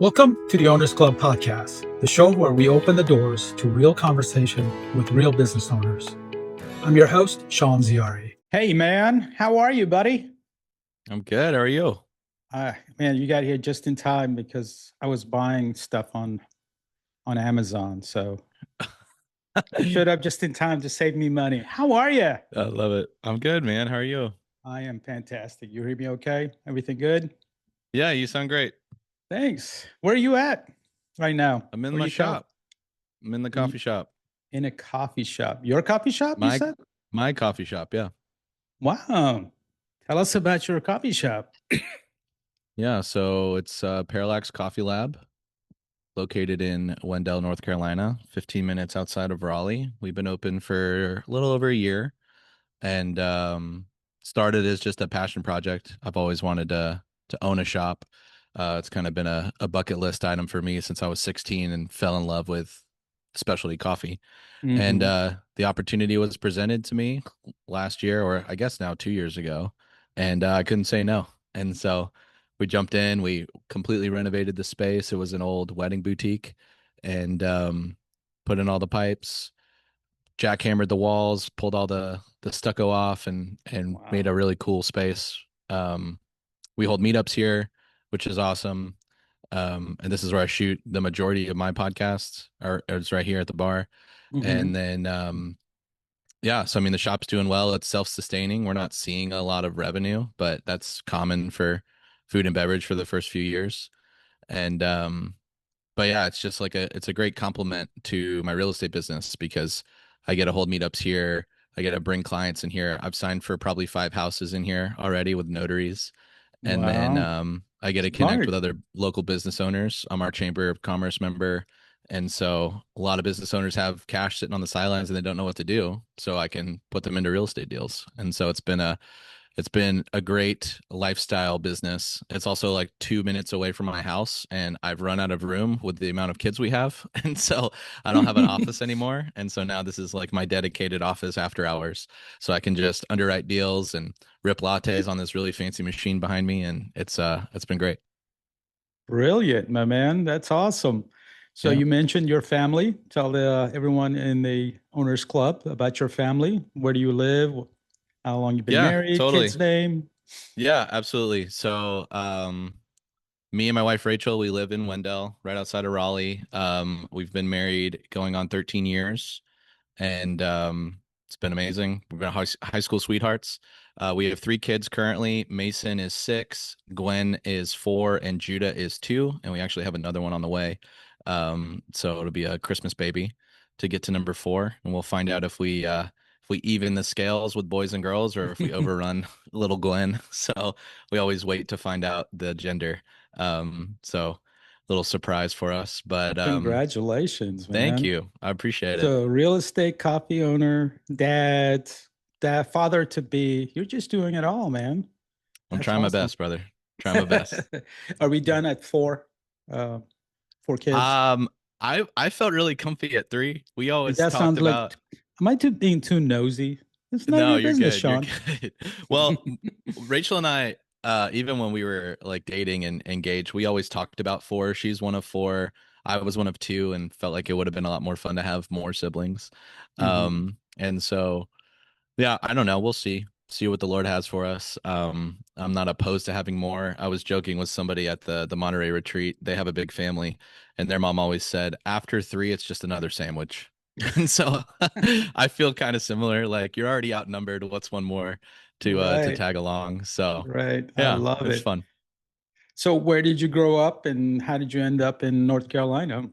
Welcome to the Owners Club podcast, the show where we open the doors to real conversation with real business owners. I'm your host, Sean Ziari. Hey, man. How are you, buddy? I'm good. How are you? Man, you got here just in time because I was buying stuff on Amazon. So I showed up just in time to save me money. How are you? I love it. I'm good, man. How are you? I am fantastic. You hear me okay? Everything good? Yeah, you sound great. Thanks. Where are you at right now? I'm in Where my you shop. I'm in the coffee shop. In a coffee shop. Your coffee shop, you said? My coffee shop, yeah. Wow. Tell us about your coffee shop. Yeah, so it's Parallax Coffee Lab, located in Wendell, North Carolina, 15 minutes outside of Raleigh. We've been open for a little over a year and started as just a passion project. I've always wanted to own a shop. It's kind of been a bucket list item for me since I was 16 and fell in love with specialty coffee. Mhm. And the opportunity was presented to me last year, or I guess now 2 years ago, and I couldn't say no. And so we jumped in. We completely renovated the space. It was an old wedding boutique, and put in all the pipes, jackhammered the walls, pulled all the stucco off, and Wow. made a really cool space. We hold meetups here, which is awesome. And this is where I shoot the majority of my podcasts, or it's right here at the bar. Mhm. And then yeah, so I mean the shop's doing well. It's self-sustaining. We're not seeing a lot of revenue, but that's common for food and beverage for the first few years. And but yeah, it's just like it's a great complement to my real estate business because I get to hold meetups here. I get to bring clients in here. I've signed for probably 5 houses in here already with notaries. And then Wow. I get to connect Smart. with other local business owners. I'm our Chamber of Commerce member. And so a lot of business owners have cash sitting on the sidelines and they don't know what to do. So I can put them into real estate deals. And so it's been a great lifestyle business. It's also like 2 minutes away from my house, and I've run out of room with the amount of kids we have. And so I don't have an office anymore. And so now this is like my dedicated office after hours. So I can just underwrite deals and rip lattes on this really fancy machine behind me. And it's been great. Brilliant, my man. That's awesome. So Yeah. you mentioned your family. Tell everyone in the Owners Club about your family. Where do you live? How long you've been Yeah, married? totally. Kids' name? Yeah, absolutely. So me and my wife Rachel, we live in Wendell, right outside of Raleigh. We've been married going on 13 years. And it's been amazing. We've been high school sweethearts. We have 3 kids currently. Mason is 6, Gwen is 4, and Judah is 2. And we actually have another one on the way. So it'll be a Christmas baby to get to number 4, and we'll find out if we even the scales with boys and girls or if we overrun little Gwen. So we always wait to find out the gender. So little surprise for us, but Congratulations, thank man. you. I appreciate it. So real estate, coffee owner, dad, father to be. You're just doing it all, man. I'm That's trying my awesome. best, brother. Trying my best. Are we done at 4? 4 kids? Um, I felt really comfy at 3. We always That talked sounds like, about. am I being too nosy? It's none of No, your you're business, good. You're Sean. good. Well, Rachel and I, even when we were like dating and engaged, we always talked about 4. She's one of 4. I was one of 2, and felt like it would have been a lot more fun to have more siblings. Mhm. And so yeah, I don't know. We'll see. See what the Lord has for us. I'm not opposed to having more. I was joking with somebody at the Monterey retreat. They have a big family, and their mom always said, after 3, it's just another sandwich. And so I feel kind of similar. Like you're already outnumbered. What's one more to Right, tag along? So right. I yeah, love it's it. fun. So where did you grow up and how did you end up in North Carolina?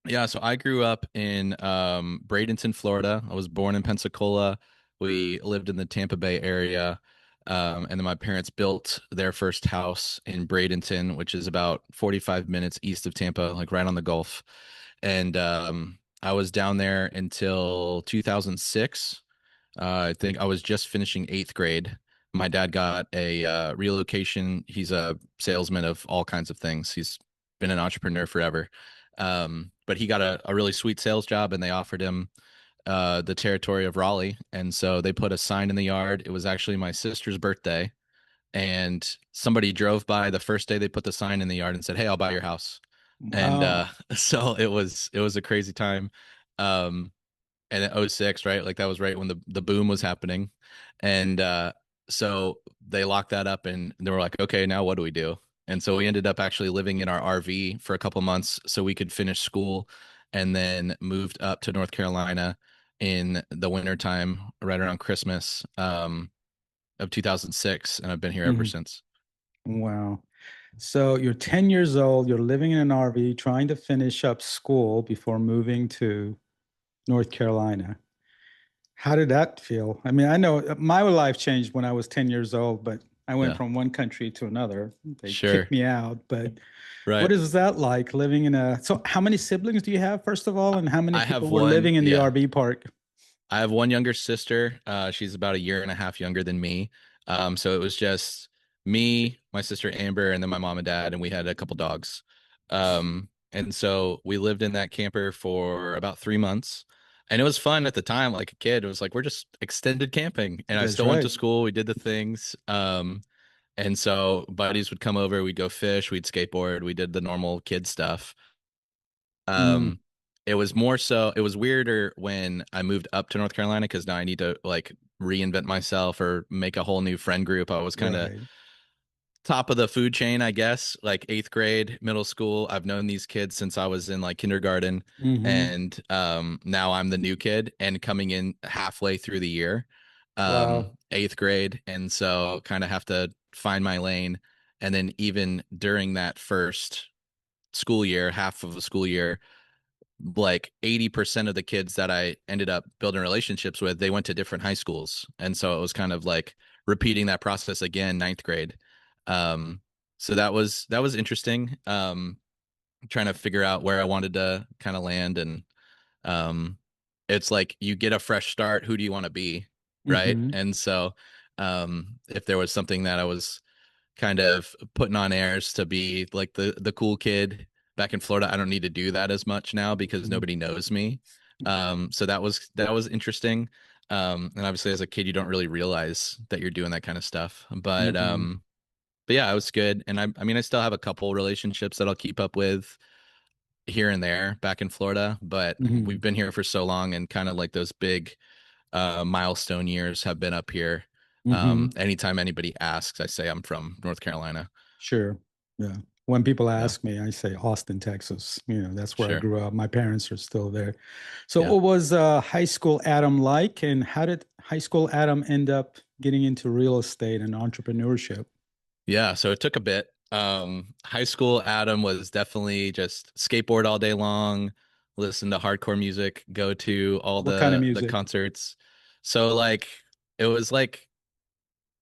Yeah, so I grew up in Bradenton, Florida. I was born in Pensacola. We lived in the Tampa Bay area. And then my parents built their first house in Bradenton, which is about 45 minutes east of Tampa, like right on the Gulf. And I was down there until 2006. I think I was just finishing 8th grade. My dad got a relocation. He's a salesman of all kinds of things. He's been an entrepreneur forever. But he got a really sweet sales job, and they offered him the territory of Raleigh. And so they put a sign in the yard. It was actually my sister's birthday. And somebody drove by the first day they put the sign in the yard and said, "Hey, I'll buy your house." And Wow. so it was a crazy time. Um and in '06, right? Like that was right when the boom was happening. And so they locked that up and they were like, okay, now what do we do? And so we ended up actually living in our RV for a couple months so we could finish school and then moved up to North Carolina in the wintertime, right around Christmas of 2006. And I've been here ever Mhm. since. Wow. So you're 10 years old, you're living in an RV, trying to finish up school before moving to North Carolina. How did that feel? I mean, I know my life changed when I was 10 years old, but I went Yeah, from one country to another. They sure. kicked me out. But what Right. is that like living in a, so how many siblings do you have, first of all, and how many I people have were one. living in the Yeah. RV park? I have one younger sister. She's about a year and a half younger than me. So it was just me, my sister Amber, and then my mom and dad, and we had a couple dogs. And so we lived in that camper for about 3 months. And it was fun at the time, like a kid. It was like we're just extended camping. And I That's still went to right. school. We did the things. And so buddies would come over, we'd go fish, we'd skateboard, we did the normal kid stuff. Mm, Um, it was more so, it was weirder when I moved up to North Carolina because now I need to like reinvent myself or make a whole new friend group. I was kind of right. top of the food chain, I guess, like eighth grade, middle school. I've known these kids since I was in like kindergarten. Hmm. And now I'm the new kid and coming in halfway through the year, Wow. eighth grade. And so kind of have to find my lane. And then even during that first school year, half of the school year, like 80% of the kids that I ended up building relationships with, they went to different high schools. And so it was kind of like repeating that process again, ninth grade. Um, so that was interesting. Trying to figure out where I wanted to kind of land. And um, it's like you get a fresh start. Who do you want to be? Right. Hmm. And so if there was something that I was kind of putting on airs to be like the cool kid back in Florida. I don't need to do that as much now because Hmm. nobody knows me. So that was interesting. And obviously as a kid you don't really realize that you're doing that kind of stuff. Hmm. But yeah, it was good. And I mean I still have a couple relationships that I'll keep up with here and there back in Florida, but we've Hmm. been here for so long and kind of like those big milestone years have been up here. Hmm. Anytime anybody asks, I say I'm from North Carolina. Sure. Yeah. When people Yeah, ask me, I say Austin, Texas. That's where I sure. grew up. My parents are still there. So, Yeah. what was high school Adam like, and how did high school Adam end up getting into real estate and entrepreneurship? Yeah. So it took a bit. High school Adam was definitely just skateboard all day long, listen to hardcore music, go to all What kind of the music? concerts. So like it was like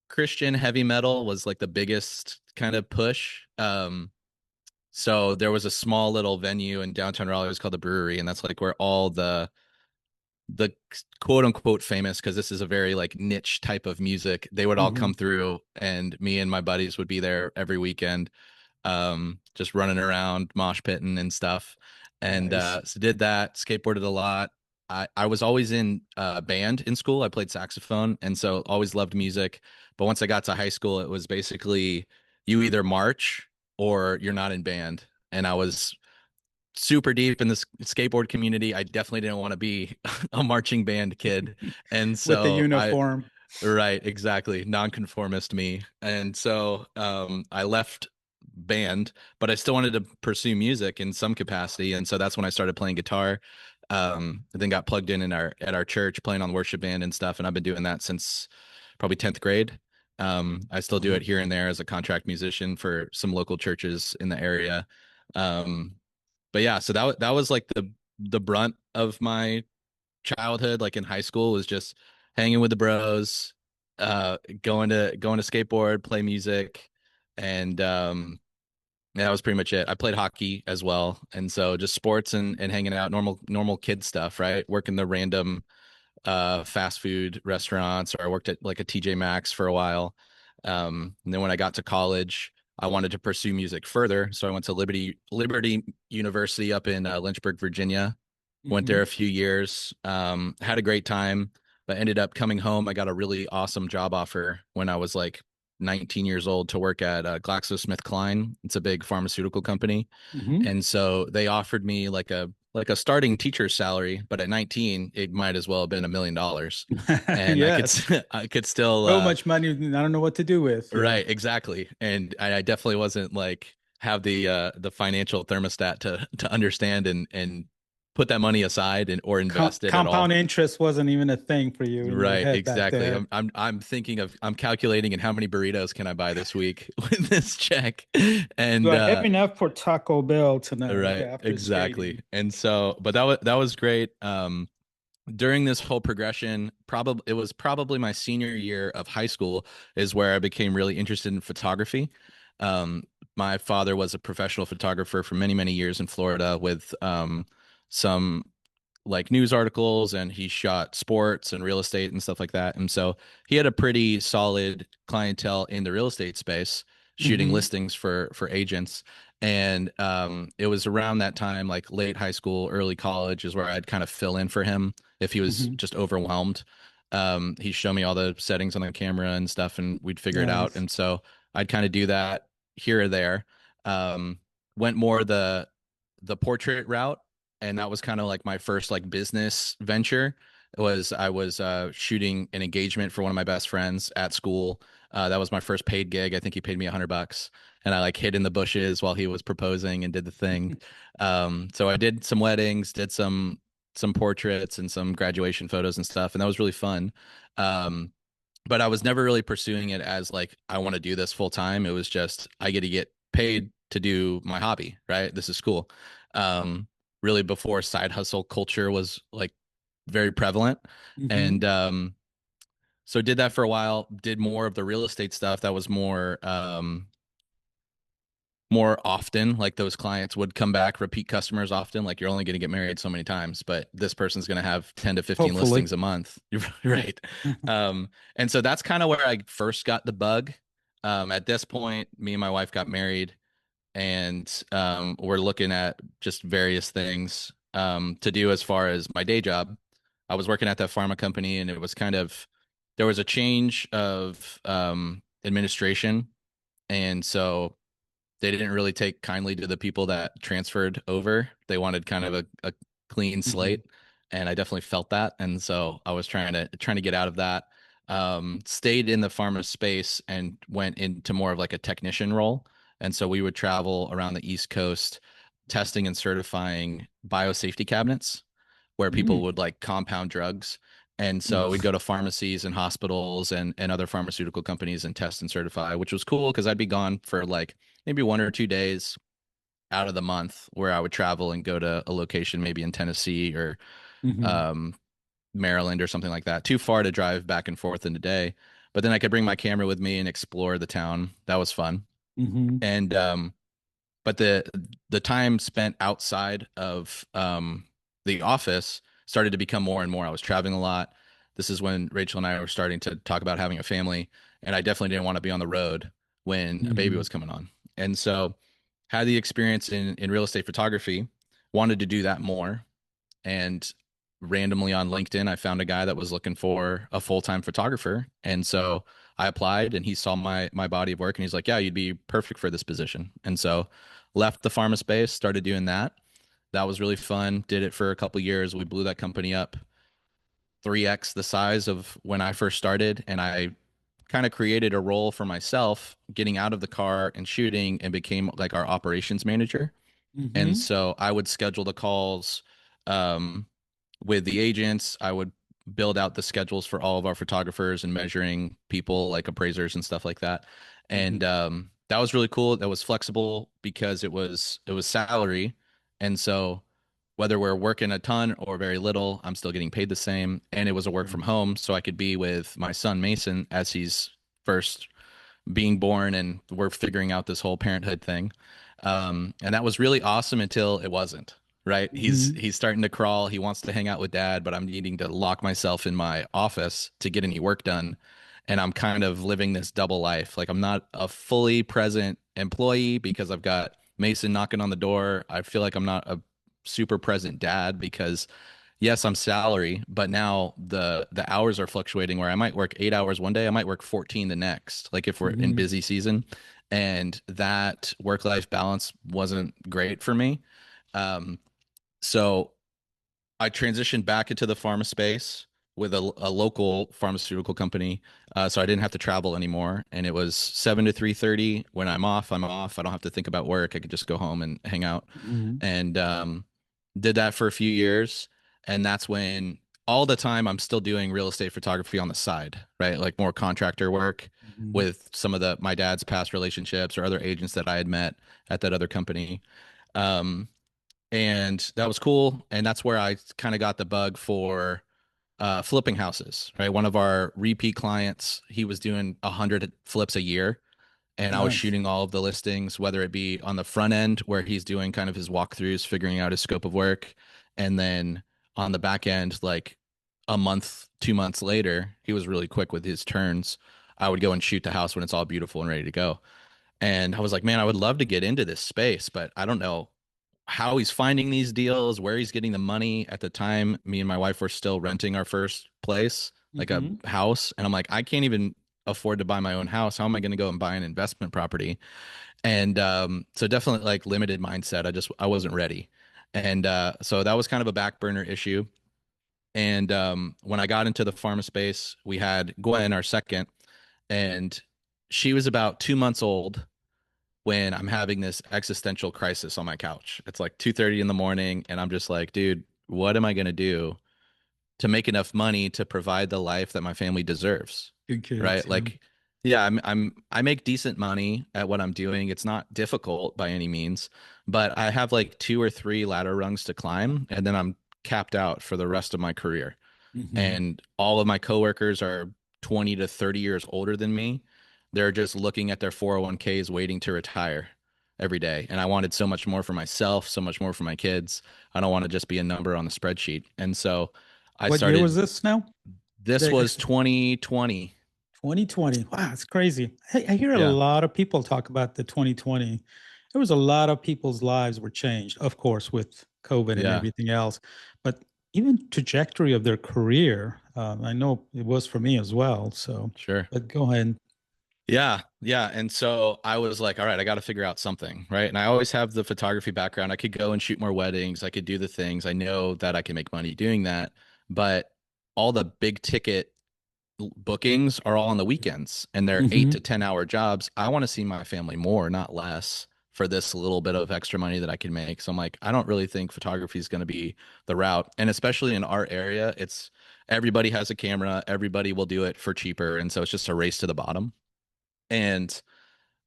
Christian heavy metal was like the biggest kind of push. So there was a small little venue in downtown Raleigh. It was called the Brewery, and that's like where all the quote unquote famous, because this is a very like niche type of music, they would all Hmm. come through, and me and my buddies would be there every weekend, just running around mosh pitting and stuff. And Nice. so did that, skateboarded a lot. I was always in band in school. I played saxophone, and so always loved music. But once I got to high school, it was basically you either march or you're not in band. And I was super deep in the skateboard community. I definitely didn't want to be a marching band kid. And With the so uniform. right, exactly, nonconformist me. And so I left band, but I still wanted to pursue music in some capacity. And so that's when I started playing guitar. Then got plugged in our at our church, playing on worship band and stuff. And I've been doing that since probably 10th grade. I still do it Mhm. here and there as a contract musician for some local churches in the area. Um, but yeah, so that was like the brunt of my childhood, like in high school, was just hanging with the bros, going to skateboard, play music, and yeah, that was pretty much it. I played hockey as well, and so just sports and hanging out, normal kid stuff, right? Working the random fast food restaurants, or I worked at like a TJ Maxx for a while. And then when I got to college, I wanted to pursue music further, so I went to Liberty University up in Lynchburg, Virginia. Went there Mhm. a few years, had a great time, but ended up coming home. I got a really awesome job offer when I was like 19 years old to work at GlaxoSmithKline. It's a big pharmaceutical company. Hmm. And so they offered me like a starting teacher's salary, but at 19, it might as well have been $1 million. And I could Yes. I could still So much money, I don't know what to do with. Yeah. right, exactly. And I definitely wasn't like have the financial thermostat to understand and put that money aside and or invest it at Compound all. interest wasn't even a thing for you in your Right, head back exactly. there. I'm thinking of I'm calculating and how many burritos can I buy this week with this check. You And are having enough for Taco Bell tonight right, after exactly. skating. And so but that was great. During this whole progression, probably it was probably my senior year of high school is where I became really interested in photography. Um, my father was a professional photographer for many, many years in Florida with some like news articles, and he shot sports and real estate and stuff like that. And so he had a pretty solid clientele in the real estate space, shooting Hmm. listings for agents. And it was around that time, like late high school, early college, is where I'd kind of fill in for him if he was Hmm. just overwhelmed. He'd show me all the settings on the camera and stuff, and we'd figure it out. Nice. And so I'd kind of do that here or there. Um, went more the portrait route, and that was kind of like my first like business venture. I was shooting an engagement for one of my best friends at school. That was my first paid gig. I think he paid me $100, and I like hid in the bushes while he was proposing and did the thing. So I did some weddings, did some portraits and some graduation photos and stuff, and that was really fun. Um, but I was never really pursuing it as like I want to do this full time. It was just I get paid to do my hobby, right? This is cool. Um, Really before side hustle culture was like very prevalent. Hmm. And so did that for a while, did more of the real estate stuff that was more often. Like those clients would come back, repeat customers often. Like you're only going to get married so many times, but this person's going to have 10 to 15 Hopefully. listings a month. Right. And so that's kind of where I first got the bug. At this point, me and my wife got married, and we're looking at just various things to do as far as my day job. I was working at that pharma company, and it was kind of there was a change of administration, and so they didn't really take kindly to the people that transferred over. They wanted kind of a clean Hmm. slate, and I definitely felt that. And so I was trying to get out of that. Stayed in the pharma space and went into more of like a technician role. And so we would travel around the East Coast testing and certifying biosafety cabinets where people Mm. would like compound drugs. And so we'd go to pharmacies and hospitals and other pharmaceutical companies and test and certify, which was cool because I'd be gone for like maybe 1 or 2 days out of the month where I would travel and go to a location maybe in Tennessee or Hmm. um, Maryland or something like that. Too far to drive back and forth in a day. But then I could bring my camera with me and explore the town. That was fun. Hmm. And but the time spent outside of the office started to become more and more. I was traveling a lot. This is when Rachel and I were starting to talk about having a family, and I definitely didn't want to be on the road when a baby Hmm. was coming on. And so had the experience in real estate photography, wanted to do that more, and randomly on LinkedIn, I found a guy that was looking for a full-time photographer. And so I applied, and he saw my body of work, and he's like, "Yeah, you'd be perfect for this position." And so left the pharma space, started doing that. That was really fun. Did it for a couple years. We blew that company up 3x the size of when I first started, and I kind of created a role for myself getting out of the car and shooting and became like our operations manager. And Hmm. so I would schedule the calls um, with the agents. I would build out the schedules for all of our photographers and measuring people like appraisers and stuff like that. And Hmm. that was really cool. That was flexible because it was salary. And so whether we're working a ton or very little, I'm still getting paid the same. And it was a work from home. So I could be with my son Mason as he's first being born, and we're figuring out this whole parenthood thing. And that was really awesome until it wasn't. Right? Hmm. He's starting to crawl. He wants to hang out with dad, but I'm needing to lock myself in my office to get any work done. And I'm kind of living this double life. Like I'm not a fully present employee because I've got Mason knocking on the door. I feel like I'm not a super present dad because yes, I'm salary, but now the hours are fluctuating where I might work 8 hours one day, I might work 14 the next, like if we're in Hmm. busy season. And that work-life balance wasn't great for me. Um, so I transitioned back into the pharma space with a local pharmaceutical company. So I didn't have to travel anymore. And it was 7 to 3:30. When I'm off, I'm off. I don't have to think about work. I could just go home and hang out. Hmm. And did that for a few years. And that's when all the time I'm still doing real estate photography on the side, right? Like more contractor work Hmm. with some of the my dad's past relationships or other agents that I had met at that other company. Um, and that was cool. And that's where I kind of got the bug for flipping houses, right? One of our repeat clients, he was doing 100 flips a year, and I was Nice. shooting all of the listings, whether it be on the front end where he's doing kind of his walkthroughs, figuring out his scope of work, and then on the back end, like a month, 2 months later, he was really quick with his turns. I would go and shoot the house when it's all beautiful and ready to go. And I was like, man, I would love to get into this space, but I don't know how he's finding these deals, where he's getting the money. At the time, me and my wife were still renting our first place, like a Hmm. house. And I'm like, I can't even afford to buy my own house. How am I going to go and buy an investment property? And so definitely like limited mindset. I wasn't ready. And so that was kind of a back burner issue. And when I got into the pharma space, we had Gwen, our second, and she was about 2 months old when I'm having this existential crisis on my couch. It's like 2:30 in the morning, and I'm just like, dude, what am I gonna do to make enough money to provide the life that my family deserves? Good kids. Right? Yeah. Like, yeah, I make decent money at what I'm doing. It's not difficult by any means, but I have like two or three ladder rungs to climb, and then I'm capped out for the rest of my career. Hmm. And all of my coworkers are 20 to 30 years older than me. They're just looking at their 401ks waiting to retire every day. And I wanted so much more for myself, so much more for my kids. I don't want to just be a number on the spreadsheet. And so I What year was started, this now? this The was 2020. 2020. Wow, it's crazy. I hear a Yeah, lot of people talk about the 2020. There was a lot of people's lives were changed, of course, with COVID and yeah, everything else, but even trajectory of their career. I know it was for me as well. So, sure. but go ahead. Yeah, yeah. And so I was like, all right, I got to figure out something, right? And I always have the photography background. I could go and shoot more weddings. I could do the things. I know that I can make money doing that. But all the big ticket bookings are all on the weekends and they're eight Hmm. to 10 hour jobs. I want to see my family more, not less, for this little bit of extra money that I can make. So I'm like, I don't really think photography is going to be the route. And especially in our area, it's everybody has a camera, everybody will do it for cheaper. And so it's just a race to the bottom. And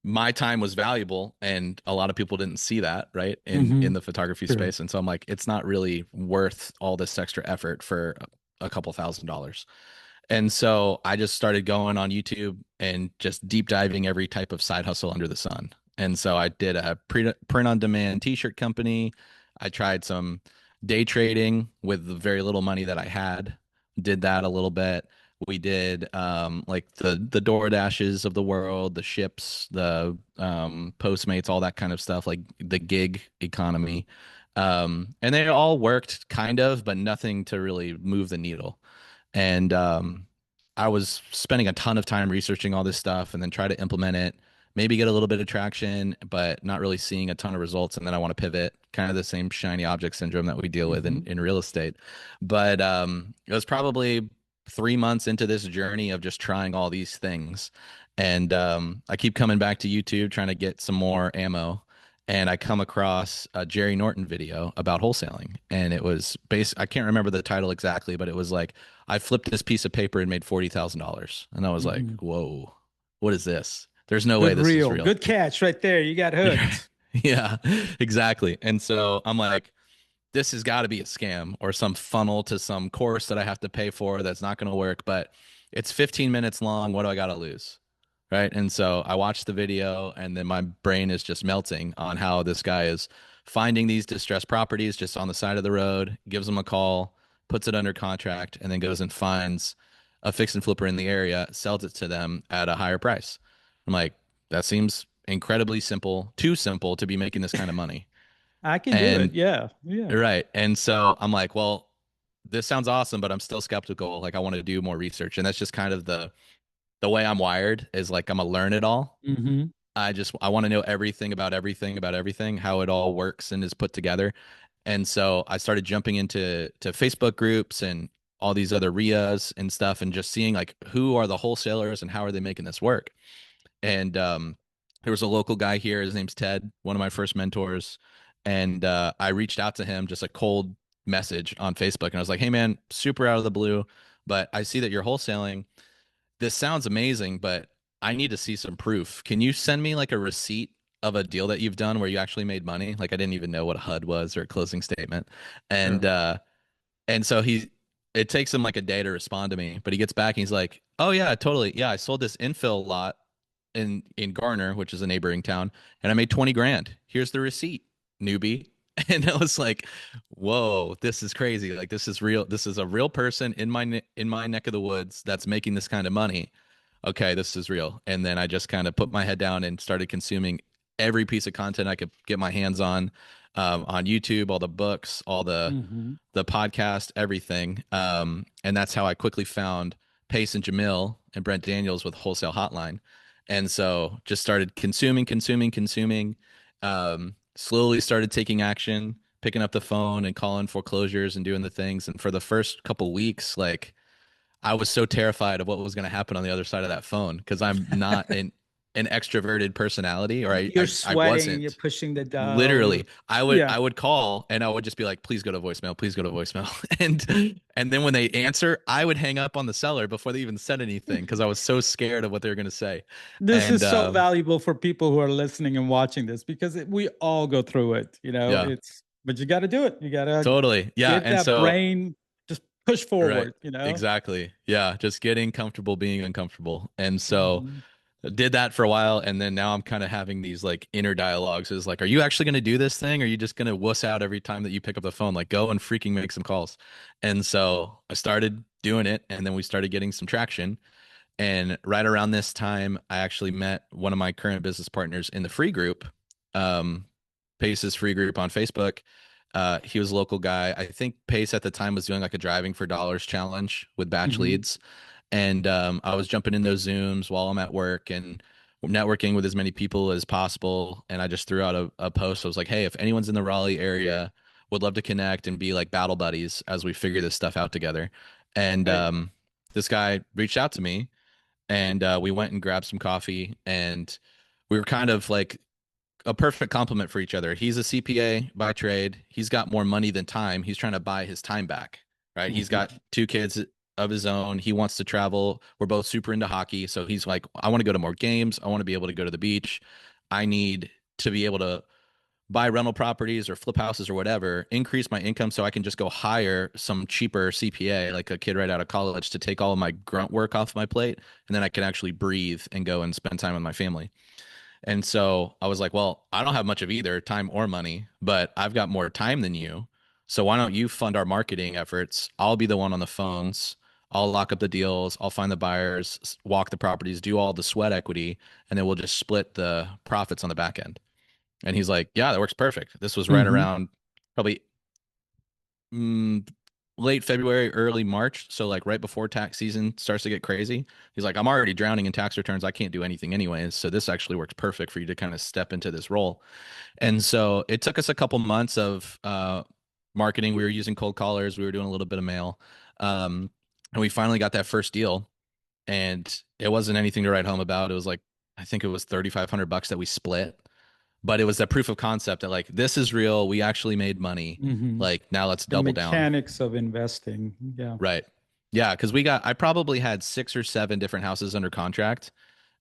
my time was valuable and a lot of people didn't see that, right, in Hmm. the photography Sure. space. And so I'm like, it's not really worth all this extra effort for a couple $1,000s. And so I just started going on YouTube and just deep diving every type of side hustle under the sun. And so I did a print on demand t-shirt company. I tried some day trading with the very little money that I had. Did that a little bit. We did like the Door Dashes of the world, the ships, the Postmates, all that kind of stuff, like the gig economy. And they all worked kind of, but nothing to really move the needle. And I was spending a ton of time researching all this stuff and then try to implement it, maybe get a little bit of traction, but not really seeing a ton of results. And then I want to pivot, kind of the same shiny object syndrome that we deal with Hmm. in real estate. But it was probably 3 months into this journey of just trying all these things. And I keep coming back to YouTube trying to get some more ammo. And I come across a Jerry Norton video about wholesaling. And it was I can't remember the title exactly, but it was like, I flipped this piece of paper and made $40,000. And I was like, Hmm. whoa, what is this? There's no way Good this is reel. real. Good catch right there. You got hooked. Yeah, exactly. And so I'm like, this has got to be a scam or some funnel to some course that I have to pay for that's not going to work, but it's 15 minutes long. What do I got to lose? Right. And so I watched the video and then my brain is just melting on how this guy is finding these distressed properties just on the side of the road, gives them a call, puts it under contract, and then goes and finds a fix and flipper in the area, sells it to them at a higher price. I'm like, that seems incredibly simple, too simple to be making this kind of money. I can do it. And Yeah. Yeah. right. And so I'm like, well, this sounds awesome, but I'm still skeptical. Like I want to do more research. And that's just kind of the way I'm wired is like I'm a learn it all. Mm-hmm. I want to know everything about everything, how it all works and is put together. And so I started jumping into Facebook groups and all these other RIAs and stuff and just seeing like who are the wholesalers and how are they making this work. And there was a local guy here. His name's Ted, one of my first mentors. And I reached out to him, just a cold message on Facebook. And I was like, hey, man, super out of the blue, but I see that you're wholesaling. This sounds amazing, but I need to see some proof. Can you send me like a receipt of a deal that you've done where you actually made money? Like I didn't even know what a HUD was or a closing statement. And Sure. and so it takes him like a day to respond to me, but he gets back and he's like, "Oh yeah, totally. Yeah, I sold this infill lot in Garner, which is a neighboring town, and I made 20 grand. Here's the receipt, newbie." And I was like, "Whoa, this is crazy. Like this is real. This is a real person in my neck of the woods that's making this kind of money. Okay, this is real." And then I just kind of put my head down and started consuming every piece of content I could get my hands on YouTube, all the books, all Mm-hmm. the podcast, everything. And that's how I quickly found Pace and Jamil and Brent Daniels with Wholesale Hotline. And so just started consuming, slowly started taking action, picking up the phone and calling foreclosures and doing the things. And for the first couple weeks, like I was so terrified of what was going to happen on the other side of that phone because I'm not an extroverted personality, or You're I sweating, you're wasn't. pushing the dial. Literally, Yeah. I would call and I would just be like, please go to voicemail, please go to voicemail. And then when they answer, I would hang up on the seller before they even said anything because I was so scared of what they were going to say. This And is so valuable for people who are listening and watching this because we all go through it, yeah, but you got to do it. You got to totally. Yeah. get And that so, brain, just push right, forward. exactly. Yeah. Just getting comfortable being uncomfortable. And so Mhm. did that for a while, and then now I'm kind of having these like inner dialogues is like, are you actually going to do this thing, or are you just going to wuss out every time that you pick up the phone? Like go and freaking make some calls. And so I started doing it, and then we started getting some traction. And right around this time I actually met one of my current business partners in the free group, um Pace's free group on Facebook. He was a local guy. I think Pace at the time was doing like a driving for dollars challenge with batch Mhm. leads. And I was jumping in those Zooms while I'm at work and networking with as many people as possible. And I just threw out a post. I was like, hey, if anyone's in the Raleigh area, would love to connect and be like battle buddies as we figure this stuff out together. And Right. this guy reached out to me, and we went and grabbed some coffee, and we were kind of like a perfect complement for each other. He's a CPA by trade. He's got more money than time. He's trying to buy his time back, right? He's Mhm. got two kids of his own. He wants to travel. We're both super into hockey. So he's like, I want to go to more games. I want to be able to go to the beach. I need to be able to buy rental properties or flip houses or whatever, increase my income so I can just go hire some cheaper CPA, like a kid right out of college, to take all of my grunt work off my plate. And then I can actually breathe and go and spend time with my family. And so I was like, well, I don't have much of either time or money, but I've got more time than you. So why don't you fund our marketing efforts? I'll be the one on the phones. I'll lock up the deals. I'll find the buyers, walk the properties, do all the sweat equity, and then we'll just split the profits on the back end. And he's like, yeah, that works perfect. This was right Mhm. around probably mm, late February, early March. So like right before tax season starts to get crazy. He's like, I'm already drowning in tax returns. I can't do anything anyways. So this actually works perfect for you to kind of step into this role. And so it took us a couple months of marketing. We were using cold callers. We were doing a little bit of mail. And we finally got that first deal. And it wasn't anything to write home about. It was like, I think it was $3,500 that we split, but it was that proof of concept that like, this is real. We actually made money. Mhm. Like now let's The double down. mechanics of investing. Yeah. Right. Yeah, because I probably had 6 or 7 different houses under contract,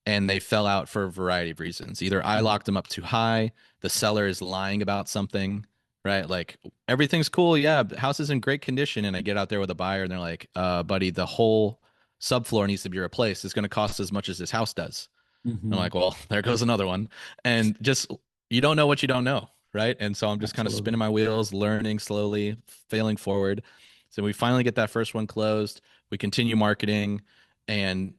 and they fell out for a variety of reasons. Either I Mhm. locked them up too high, the seller is lying about something, right? Like everything's cool, yeah, the house is in great condition, and I get out there with a buyer, and they're like, buddy, the whole subfloor needs to be replaced. It's going to cost as much as this house does." I'm Mhm. like, well, there goes another one. And just, you don't know what you don't know. Right. And so I'm just kind of spinning Absolutely. my wheels, learning slowly, failing forward. So we finally get that first one closed. We continue marketing and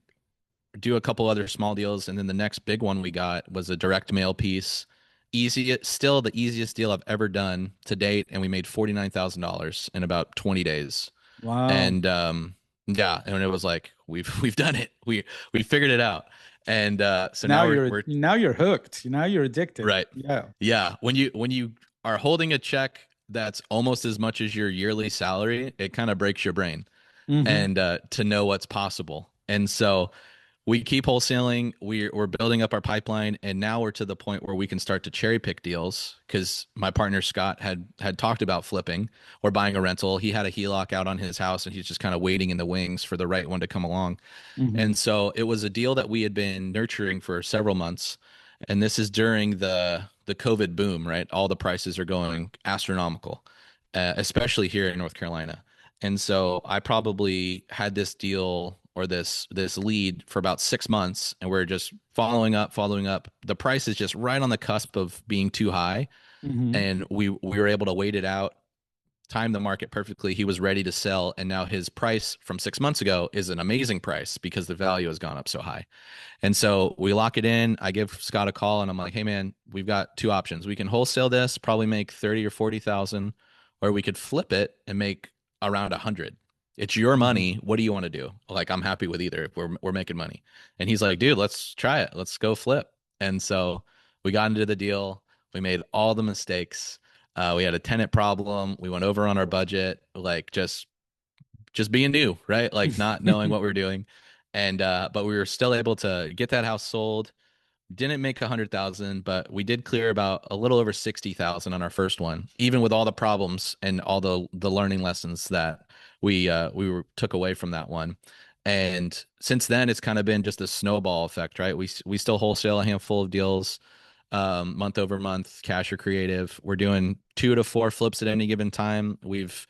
do a couple other small deals. And then the next big one we got was a direct mail piece. Easy, still the easiest deal I've ever done to date. And we made $49,000 in about 20 days. Wow. And yeah, and it was like we've done it. We figured it out. And so Now now you're we're now you're hooked. Now you're addicted. right. Yeah. Yeah, when you are holding a check that's almost as much as your yearly salary, it kind of breaks your brain Hmm. and to know what's possible. And so we keep wholesaling. We're building up our pipeline, and now we're to the point where we can start to cherry pick deals because my partner Scott had talked about flipping or buying a rental. He had a HELOC out on his house, and he's just kind of waiting in the wings for the right one to come along. Hmm. And so it was a deal that we had been nurturing for several months. And this is during the COVID boom, right? All the prices are going astronomical, especially here in North Carolina. And so I probably had this deal or this lead for about 6 months, and we're just following up, following up. The price is just right on the cusp of being too high, Hmm. and we were able to wait it out, time the market perfectly. He was ready to sell, and now his price from 6 months ago is an amazing price because the value has gone up so high. And so we lock it in. I give Scott a call and I'm like, "Hey man, we've got two options. We can wholesale this, probably make 30 or 40,000, or we could flip it and make around 100. It's your Hmm. money. What do you want to do?" Like, I'm happy with either if we're making money. And he's like, "Dude, let's try it. Let's go flip." And so we got into the deal. We made all the mistakes. We had a tenant problem. We went over on our budget, like just being new, right? Like not knowing what we were doing. And but we were still able to get that house sold. Didn't make 100,000, but we did clear about a little over 60,000 on our first one, even with all the problems and all the learning lessons that took away from that one. And since then, it's kind of been just a snowball effect, right? We still wholesale a handful of deals, month over month, cash or creative. We're doing 2 to 4 flips at any given time. We've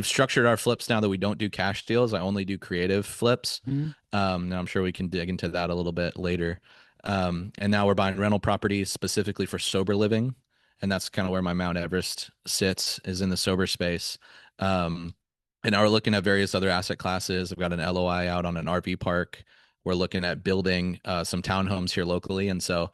structured our flips now that we don't do cash deals. I only do creative flips. Hmm. Now I'm sure we can dig into that a little bit later. And now we're buying rental properties specifically for sober living. And that's kind of where my Mount Everest sits, is in the sober space. Um, and now we're looking at various other asset classes. I've got an LOI out on an RV park. We're looking at building some townhomes here locally. And so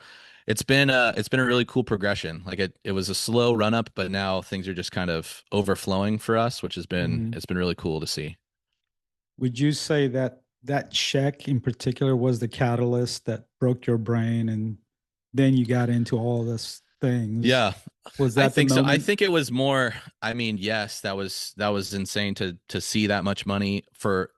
it's been a really cool progression. Like it was a slow run up, but now things are just kind of overflowing for us, which has been Hmm. it's been really cool to see. Would you say that that check in particular was the catalyst that broke your brain and then you got into all this things? Yeah, Was I that the think so. I moment? think it was more, I mean, yes, that was insane to see that much money for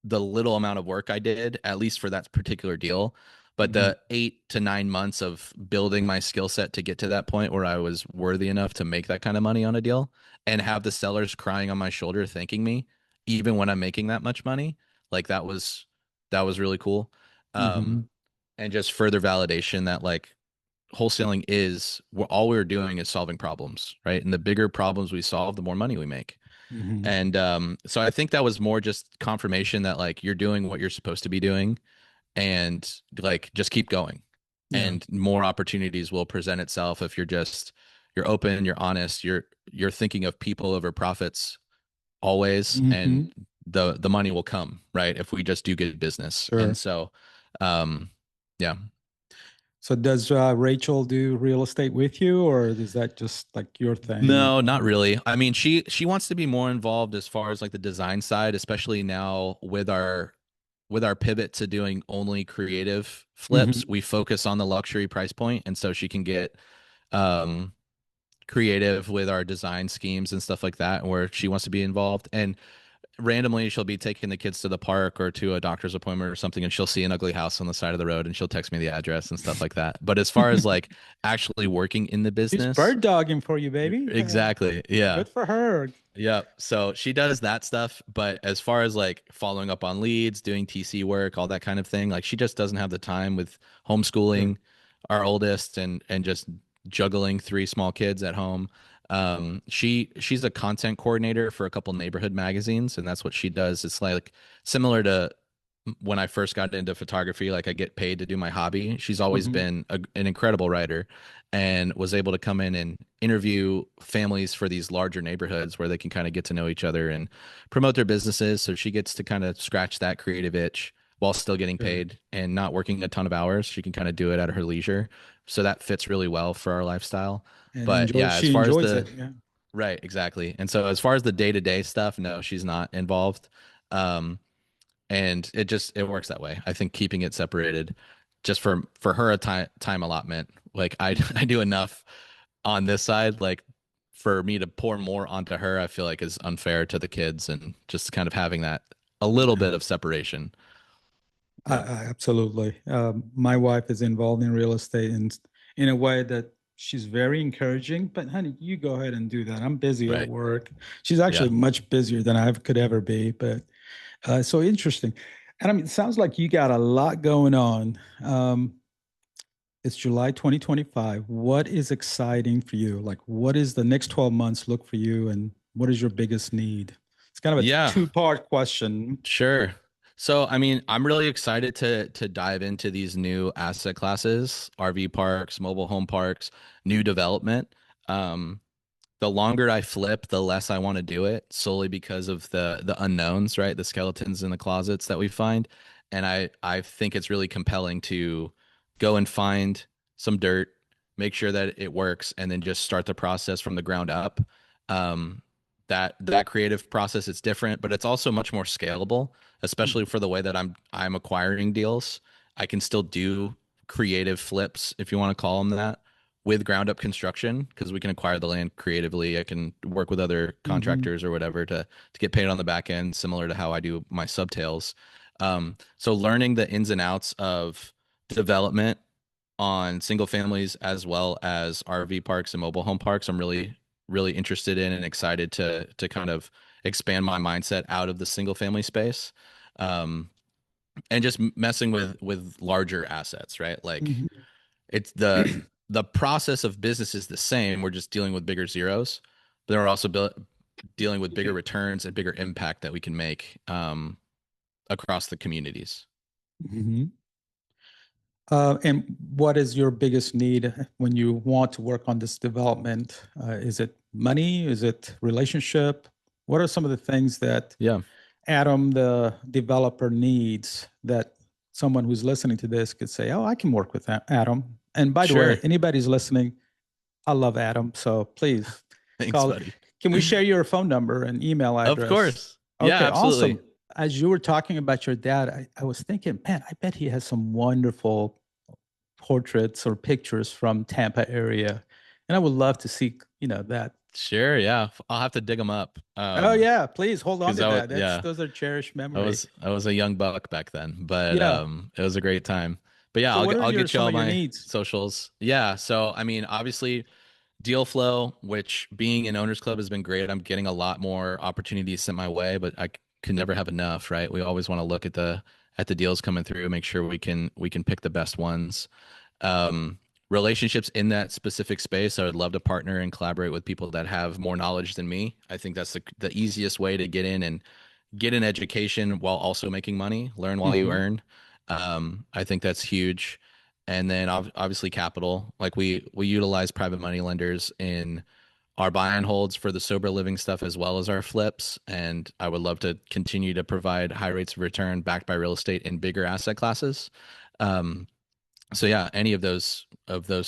the little amount of work I did, at least for that particular deal. But Hmm. the 8 to 9 months of building my skill set to get to that point where I was worthy enough to make that kind of money on a deal and have the sellers crying on my shoulder thanking me, even when I'm making that much money, like that was really cool. Um, Hmm. and just further validation that like wholesaling is all we're doing is solving problems, right? And the bigger problems we solve, the more money we make. Hmm. And so I think that was more just confirmation that like you're doing what you're supposed to be doing, and like just keep going, Yeah. and more opportunities will present itself if you're open, you're honest, you're thinking of people over profits always, and Hmm. the money will come, right? If we just do good business. And Sure. so um yeah. So does Rachel do real estate with you, or is that just like your thing? No, not really. I mean, she wants to be more involved as far as like the design side, especially now with our pivot to doing only creative flips. Hmm. We focus on the luxury price point, and so she can get um creative with our design schemes and stuff like that, where she wants to be involved. And randomly she'll be taking the kids to the park or to a doctor's appointment or something, and she'll see an ugly house on the side of the road and she'll text me the address and stuff like that. But as far as like actually working in the She's business, bird dogging for you, baby. exactly. Yeah. Good for her. Yeah. So she does that stuff. But as far as like following up on leads, doing TC work, all that kind of thing, like she just doesn't have the time with Sure. homeschooling our oldest and just juggling 3 small kids at home. She's a content coordinator for a couple neighborhood magazines, and that's what she does. It's like similar to when I first got into photography, like I get paid to do my hobby. She's always Hmm. been an incredible writer, and was able to come in and interview families for these larger neighborhoods where they can kind of get to know each other and promote their businesses. So she gets to kind of scratch that creative itch while still getting Sure. paid and not working a ton of hours. She can kind of do it at her leisure. So that fits really well for our lifestyle. And But enjoy. yeah, as She far as enjoys the it. Yeah. Right, exactly. And so as far as the day-to-day stuff, no, she's not involved. Um, and it works that way. I think keeping it separated just for her a time allotment. Like I I do enough on this side, like for me to pour more onto her, I feel like is unfair to the kids and just kind of having that a little bit of separation. Yeah. Absolutely. My wife is involved in real estate and in a way that she's very encouraging. But honey, you go ahead and do that. I'm busy at Right. work. She's Yeah. actually much busier than I could ever be. But so interesting. And I mean, it sounds like you got a lot going on. It's July 2025. What is exciting for you? Like, what is the next 12 months look for you, and what is your biggest need? It's kind of a Yeah. two-part question. Sure. So, I mean, I'm really excited to dive into these new asset classes, RV parks, mobile home parks, new development. Um, the longer I flip, the less I want to do it, solely because of the unknowns, right? The skeletons in the closets that we find. And I think it's really compelling to go and find some dirt, make sure that it works, and then just start the process from the ground up. Um, that creative process is different, but it's also much more scalable, especially for the way that I'm acquiring deals. I can still do creative flips, if you want to call them that, with ground up construction because we can acquire the land creatively. I can work with other Mhm. contractors or whatever to get paid on the back end, similar to how I do my subtails. So learning the ins and outs of development on single families as well as RV parks and mobile home parks, I'm really interested in and excited to kind of expand my mindset out of the single family space. Um, and just messing with larger assets, right? Like Mhm. it's the process of business is the same. We're just dealing with bigger zeros, but then we're also dealing with bigger returns and bigger impact that we can make across the communities. Mhm. And what is your biggest need when you want to work on this development? Is it money? Is it relationship? What are some of the things that Yeah, Adam, the developer, needs that someone who's listening to this could say, "Oh, I can work with Adam." And by the way, sure. anybody who's listening, I love Adam, so please Thanks, call. buddy. Can we share your phone number and email Of address? course. Yeah, Okay, absolutely. awesome. As you were talking about your dad, I was thinking, man, I bet he has some wonderful portraits or pictures from Tampa area, and I would love to see, that. Sure. Yeah. I'll have to dig them up. Oh yeah, please hold on Because to I was, that. That's yeah, those are cherished I memory. was I was a young buck back then, but Yeah. it was a great time. But yeah, So what are I'll your get you some all of your my needs? socials. Yeah. So I mean, obviously deal flow, which being an owners club has been great. I'm getting a lot more opportunities sent my way, but can never have enough, right? We always want to look at the deals coming through, make sure we can pick the best ones. Um, Relationships in that specific space, I would love to partner and collaborate with people that have more knowledge than me. I think that's the easiest way to get in and get an education while also making money, learn while you Hmm. earn. I think that's huge. And then obviously capital, like we utilize private money lenders in our buy and holds for the sober living stuff as well as our flips. And I would love to continue to provide high rates of return backed by real estate in bigger asset classes. Um, so yeah, any of those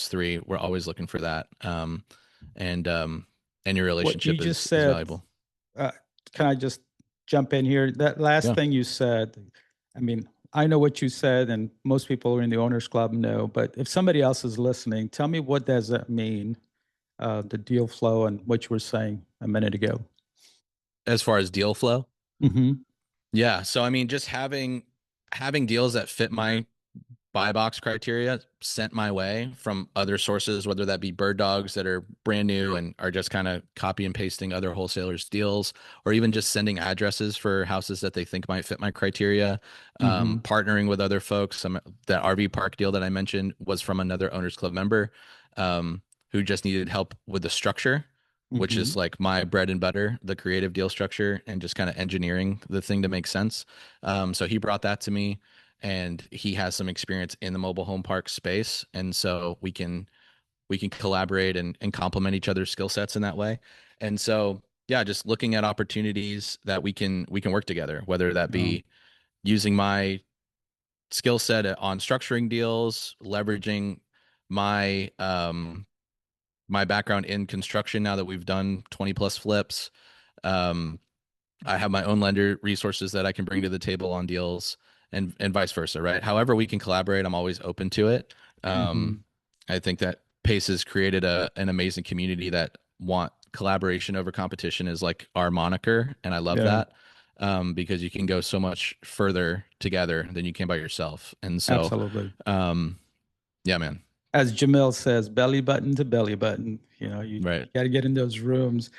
three, we're always looking for that. And any What you relationship just is said, valuable. uh, can I just jump in here? That last Yeah. thing you said, I mean, I know what you said, and most people in the owners club know, but if somebody else is listening, tell me what does that mean, the deal flow and what you were saying a minute ago. As far as deal flow, Hmm. yeah. So I mean, just having deals that fit my buy box criteria sent my way from other sources, whether that be bird dogs that are brand new and are just kind of copy and pasting other wholesalers' deals, or even just sending addresses for houses that they think might fit my criteria. Hmm. Partnering with other folks. That RV park deal that I mentioned was from another owners club member um, who just needed help with the structure, which is Hmm. like my bread and butter, the creative deal structure and just kind of engineering the thing to make sense. So he brought that to me and he has some experience in the mobile home park space. And so we can collaborate and complement each other's skill sets in that way. And so yeah, just looking at opportunities that we can work together, whether that be using my skill set on structuring deals, leveraging my my background in construction, now that we've done 20 plus flips, um, I have my own lender resources that I can bring to the table on deals, and vice versa, right? However we can collaborate, I'm always open to it. Mm-hmm. I think that Pace has created an amazing community that want collaboration over competition is like our moniker, and I love Yeah, that, because you can go so much further together than you can by yourself. And so, absolutely. um, yeah, man, As Jamil says, belly button to belly button. You right, got to get in those rooms.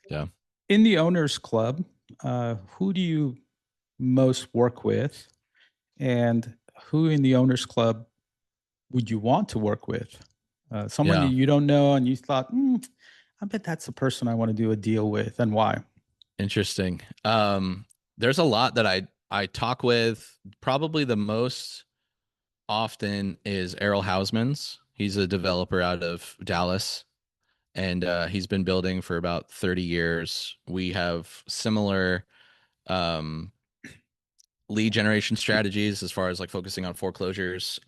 yeah, In the owners club, who do you most work with, and who in the owners club would you want to work with? Someone that yeah. you don't know and you thought, I bet that's the person I want to do a deal with, and why? Interesting. There's a lot that I talk with. Probably the most often is Errol Hausmans. He's a developer out of Dallas, and he's been building for about 30 years. We have similar um, lead generation strategies as far as like focusing on foreclosures.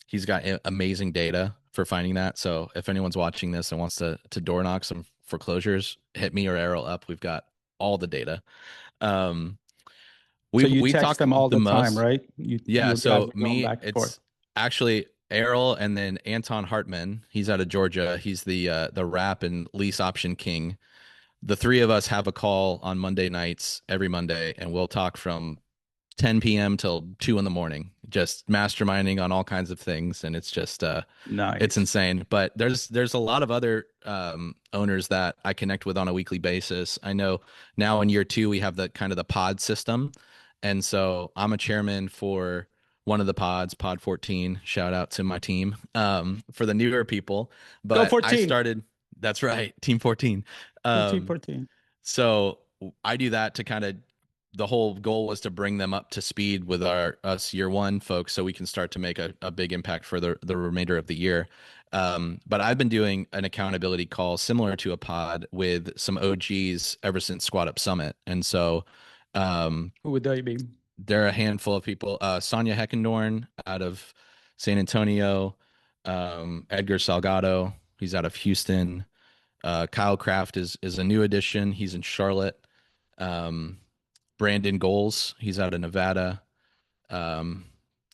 He's got amazing data for finding that. So if anyone's watching this and wants to door knock some foreclosures, hit me or Errol up. We've got all the data. Um, So we you we text talk them all the the time, most. right? You Yeah, guys so are going me, back and forth. it's actually Errol and then Anton Hartman. He's out of Georgia. He's the rap and lease option king. The three of us have a call on Monday nights every Monday, and we'll talk from 10 p.m. till 2 in the morning, just masterminding on all kinds of things. And it's just it's Nice. insane. But there's a lot of other owners that I connect with on a weekly basis. I know now in year 2 we have the kind of the pod system, and so I'm a chairman for one of the pods, Pod 14. Shout out to my team, for the newer people. Go But I 14. started. That's right, Team 14. Go Team Um, 14. so I do that to kind of, the whole goal was to bring them up to speed with us year 1 folks, so we can start to make a big impact for the remainder of the year. But I've been doing an accountability call similar to a pod with some OGs ever since Squad Up Summit. And so Who would they be? there are a handful of people. Sonia Heckendorn out of San Antonio, Edgar Salgado, he's out of Houston. Kyle Kraft is a new addition. He's in Charlotte. Um, Brandon Goals, he's out of Nevada. Um,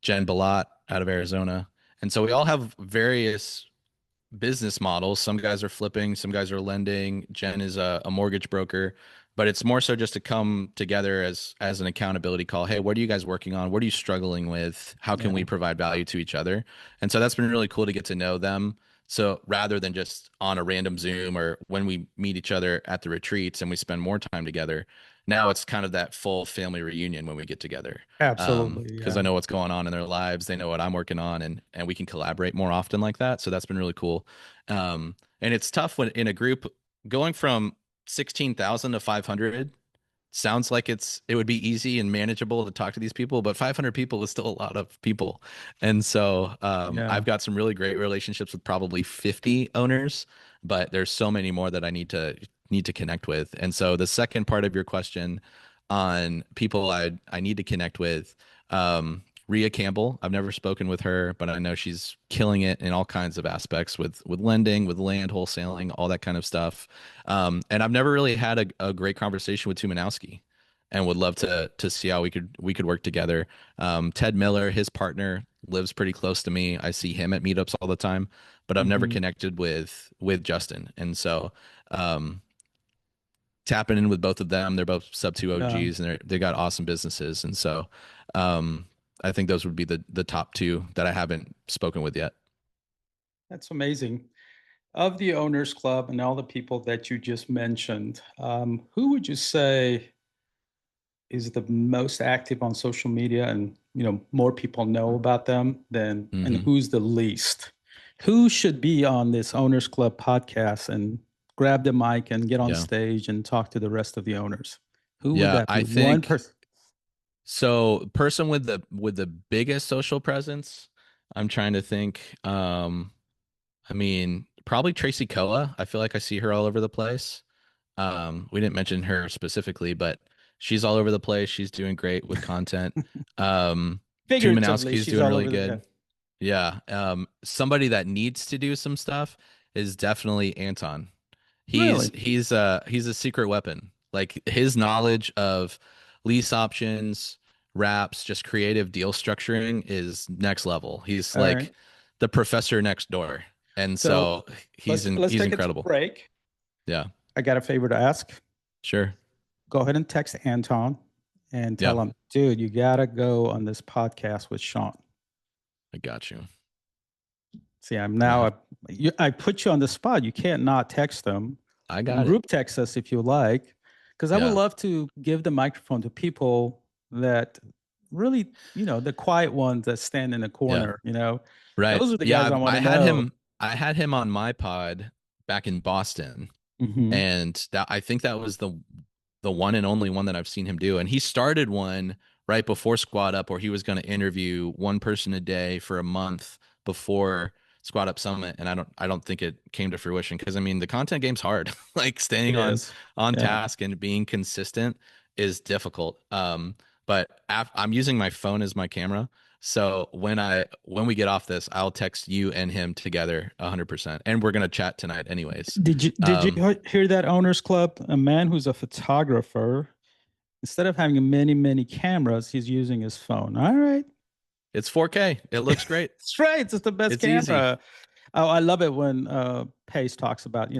Jen Balat out of Arizona. And so we all have various business models. Some guys are flipping, some guys are lending. Jen is a mortgage broker, but it's more so just to come together as an accountability call. Hey, what are you guys working on? What are you struggling with? How can Yeah, we provide value to each other? And so that's been really cool to get to know them. So rather than just on a random Zoom or when we meet each other at the retreats and we spend more time together, now it's kind of that full family reunion when we get together. absolutely. Because Yeah. I know what's going on in their lives, they know what I'm working on, and we can collaborate more often like that. So that's been really cool. And it's tough when in a group going from 16,000 to 500 sounds like it would be easy and manageable to talk to these people, but 500 people is still a lot of people. And so Yeah. I've got some really great relationships with probably 50 owners, but there's so many more that I need to connect with. And so the second part of your question on people I need to connect with, Rhea Campbell. I've never spoken with her, but I know she's killing it in all kinds of aspects with lending, with land wholesaling, all that kind of stuff. And I've never really had a great conversation with Tumanowski, and would love to see how we could work together. Ted Miller, his partner, lives pretty close to me. I see him at meetups all the time, but I've never Hmm. connected with Justin. And so tapping in with both of them, they're both sub 2 Yeah. OGs, and they got awesome businesses. And so I think those would be the top 2 that I haven't spoken with yet. That's amazing. Of the owners club and all the people that you just mentioned, who would you say is the most active on social media, and more people know about them than, and Hmm. who's the least? Who should be on this owners club podcast and grab the mic and get on Yeah. stage and talk to the rest of the owners? Who would Yeah. that be? I One think person. so. Person with the biggest social presence, I'm trying to think. I mean, probably Tracy Koa. I feel like I see her all over the place. We didn't mention her specifically, but she's all over the place. She's doing great with content. Figuratively, Tumanowski's she's doing all really over the, yeah. good. Yeah. Somebody that needs to do some stuff is definitely Anton. Really? He's a secret weapon. Like his knowledge of lease options, wraps, just creative deal structuring is next level. He's All right. like the professor next door. And So so let's he's take it to incredible. break. Yeah. I got a favor to ask. Sure. Go ahead and text Anton and Yeah. tell him, dude, you gotta go on this podcast with Sean. I got you. See, I put you on the spot. You can't not text them. I You can got it. group text us if you like, because I would Yeah. love to give the microphone to people that really, the quiet ones that stand in the Yeah. corner. Right. Those are the guys Yeah. I want I to had know. him. I had him on my pod back in Boston, Hmm. and I think that was the one and only one that I've seen him do. And he started one right before Squad Up, where he was going to interview one person a day for a month before Squad Up Summit. And I don't think it came to fruition because I mean the content game's hard. Like staying It is. on Yeah. task and being consistent is difficult. But I'm using my phone as my camera. So when we get off this, I'll text you and him together 100%. And we're gonna chat tonight anyways. Did you hear that owners club? A man who's a photographer, instead of having many cameras, he's using his phone. All right. It's 4K. It looks great. That's right. It's the best It's easy. camera. Oh, I love it when Pace talks about,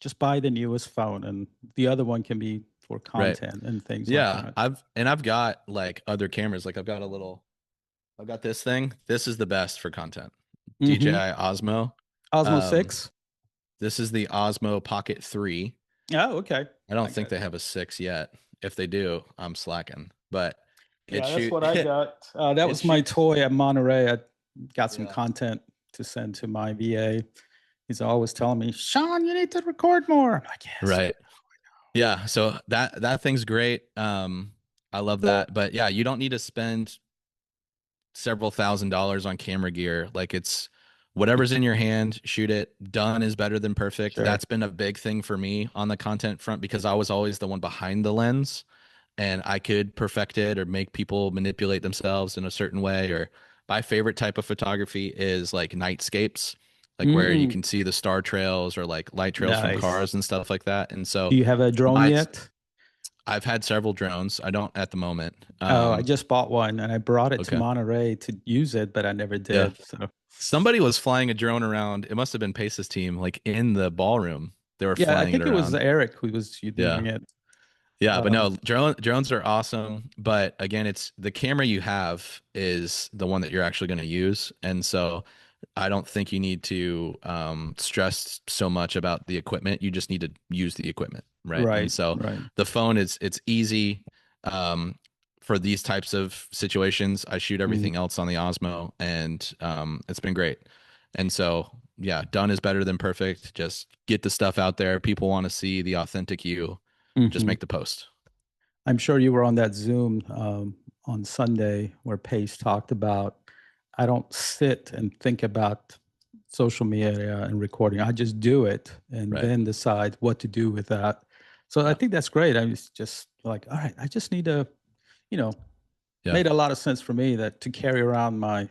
just buy the newest phone and the other one can be for Right. content and things like Yeah. that. I've got like other cameras. Like I've got this thing. This is the best for content. Mm-hmm. DJI Osmo. Osmo 6. This is the Osmo Pocket 3. Oh, okay. I don't think they have a 6 yet. If they do, I'm slacking. But That's what I got. That was my toy at Monterey. I got some content to send to my VA. He's always telling me, Sean, you need to record more. I'm like, yes. Right. Yeah. So that thing's great. I love that. But yeah, you don't need to spend several $1,000s on camera gear. Like it's whatever's in your hand, shoot it. Done is better than perfect. Sure. That's been a big thing for me on the content front because I was always the one behind the lens and I could perfect it or make people manipulate themselves in a certain way. Or my favorite type of photography is like nightscapes, like where you can see the star trails or like light trails from cars and stuff like that. And so do you have a drone yet? I've had several drones. I don't at the moment. I just bought one and I brought it to Okay. Monterey to use it, but I never did. Yeah. So somebody was flying a drone around. It must have been Pace's team, like in the ballroom. They were flying I think it it around. was Eric who was doing it. Yeah, but no, drones are awesome. But again, it's the camera you have is the one that you're actually going to use. And so I don't think you need to stress so much about the equipment. You just need to use the equipment, right? Right. And so right. the phone it's easy for these types of situations. I shoot everything else on the Osmo, and it's been great. And so yeah, done is better than perfect. Just get the stuff out there. People want to see the authentic you. Just make the post. I'm sure you were on that Zoom on Sunday where Pace talked about, I don't sit and think about social media and recording. I just do it and then decide what to do with that. So I think that's great. I was just like, all right, I just need to, made a lot of sense for me that to carry around my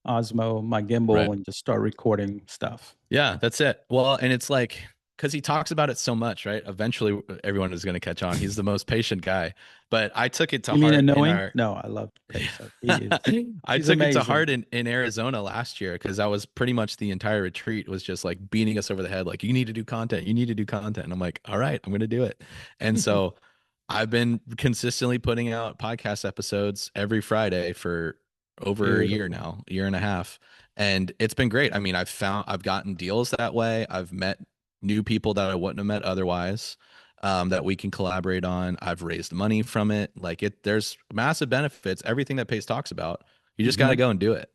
Osmo, my gimbal, and just start recording stuff. Yeah, that's it. Well, and it's like, because he talks about it so much, right? Eventually, everyone is going to catch on. He's the most patient guy. But I took it to heart. You mean annoying? No, I love Pace. I took it to heart in Arizona last year because I was pretty much the entire retreat was just like beating us over the head. Like, you need to do content. You need to do content. And I'm like, all right, I'm going to do it. And so I've been consistently putting out podcast episodes every Friday for over a year now, year and a half. And it's been great. I mean, I've gotten deals that way. I've met new people that I wouldn't have met otherwise, that we can collaborate on. I've raised money from it. Like there's massive benefits. Everything that Pace talks about, you just got to go and do it.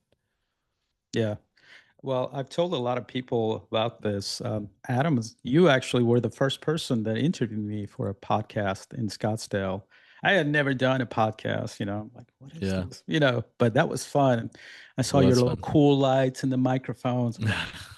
Yeah. Well, I've told a lot of people about this. Adam, you actually were the first person that interviewed me for a podcast in Scottsdale. I had never done a podcast, like, what is this? But that was fun. I saw your little cool lights and the microphones.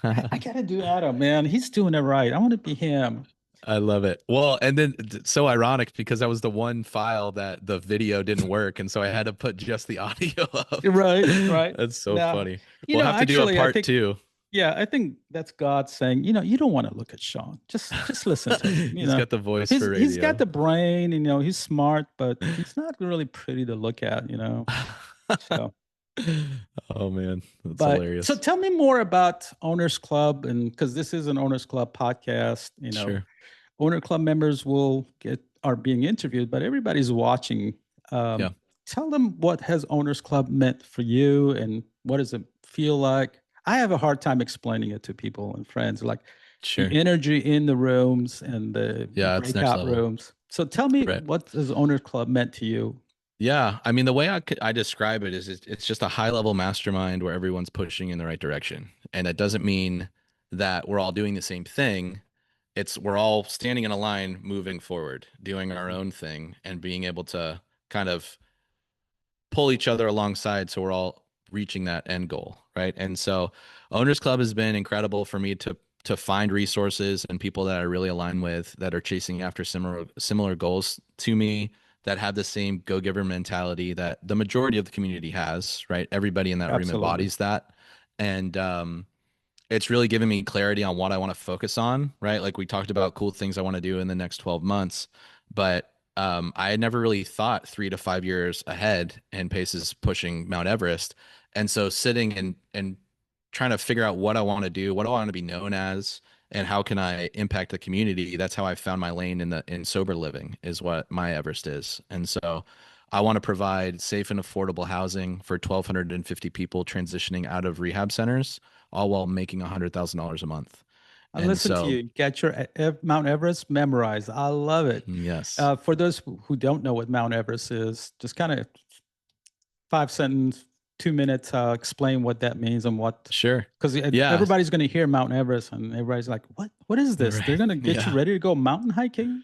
I got to do Adam, man. He's doing it right. I want to be him. I love it. Well, and then so ironic because that was the one file that the video didn't work. And so I had to put just the audio up. Right. That's so funny. We'll have to actually, do a part 2. Yeah, I think that's God saying, you don't want to look at Sean. Just listen to him. He's got the voice for He's got radio. the brain, he's smart, but he's not really pretty to look at. So, Oh man, that's but so hilarious. tell me more about Owners Club, and because this is an Owners Club podcast, Sure. Owner Club members are being interviewed, but everybody's watching. Yeah, Tell them what has Owners Club meant for you, and what does it feel like? I have a hard time explaining it to people and friends, like the sure. energy in the rooms and the Yeah, it's next breakout level. rooms. So tell me, Right. what has Owners Club meant to you? Yeah, I mean, the way I describe it is it's just a high level mastermind where everyone's pushing in the right direction. And that doesn't mean that we're all doing the same thing. It's we're all standing in a line moving forward, doing our own thing and being able to kind of pull each other alongside so we're all reaching that end goal, right? And so Owners Club has been incredible for me to find resources and people that I really align with that are chasing after similar goals to me, that have the same go-giver mentality that the majority of the community has, right? Everybody in that room Absolutely. embodies that. And it's really given me clarity on what I want to focus on, right? Like we talked about cool things I want to do in the next 12 months, but I had never really thought 3 to 5 years ahead, and Pace is pushing Mount Everest. And so sitting and trying to figure out what I want to do, what do I want to be known as, and how can I impact the community? That's how I found my lane in sober living, is what my Everest is. And so I want to provide safe and affordable housing for 1,250 people transitioning out of rehab centers, all while making $100,000 a month. I And listen to so, you. Get your Mount Everest memorized. I love it. yes, For those who don't know what Mount Everest is, just kind of 5 sentence, 2 minutes, explain what that means and what, sure. because Yeah. everybody's going to hear Mount Everest and everybody's like, what is this? They're Right. going to get you Yeah. ready to go mountain hiking?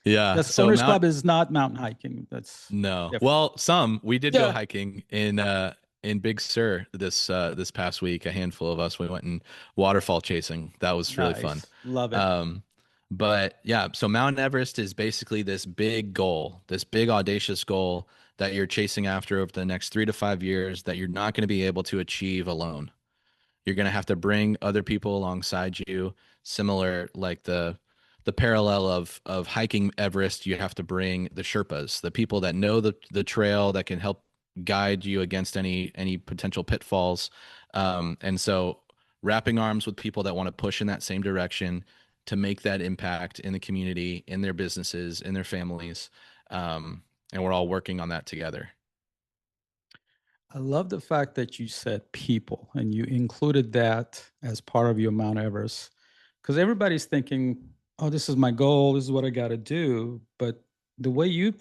Yeah. That's So Owners Mount Club is not mountain hiking. That's No. different. Well, we did go Yeah. hiking in Big Sur this past week. A handful of us, we went and waterfall chasing. That was really fun. Nice. Love it. Um, but yeah, so Mount Everest is basically this big goal, this big audacious goal that you're chasing after over the next 3 to 5 years that you're not going to be able to achieve alone. You're going to have to bring other people alongside you, similar like the parallel of hiking Everest. You have to bring the Sherpas, the people that know the trail, that can help guide you against any potential pitfalls. And so wrapping arms with people that want to push in that same direction to make that impact in the community, in their businesses, in their families. And we're all working on that together. I love the fact that you said people and you included that as part of your Mount Everest, because everybody's thinking, oh, this is my goal, this is what I got to do. But the way you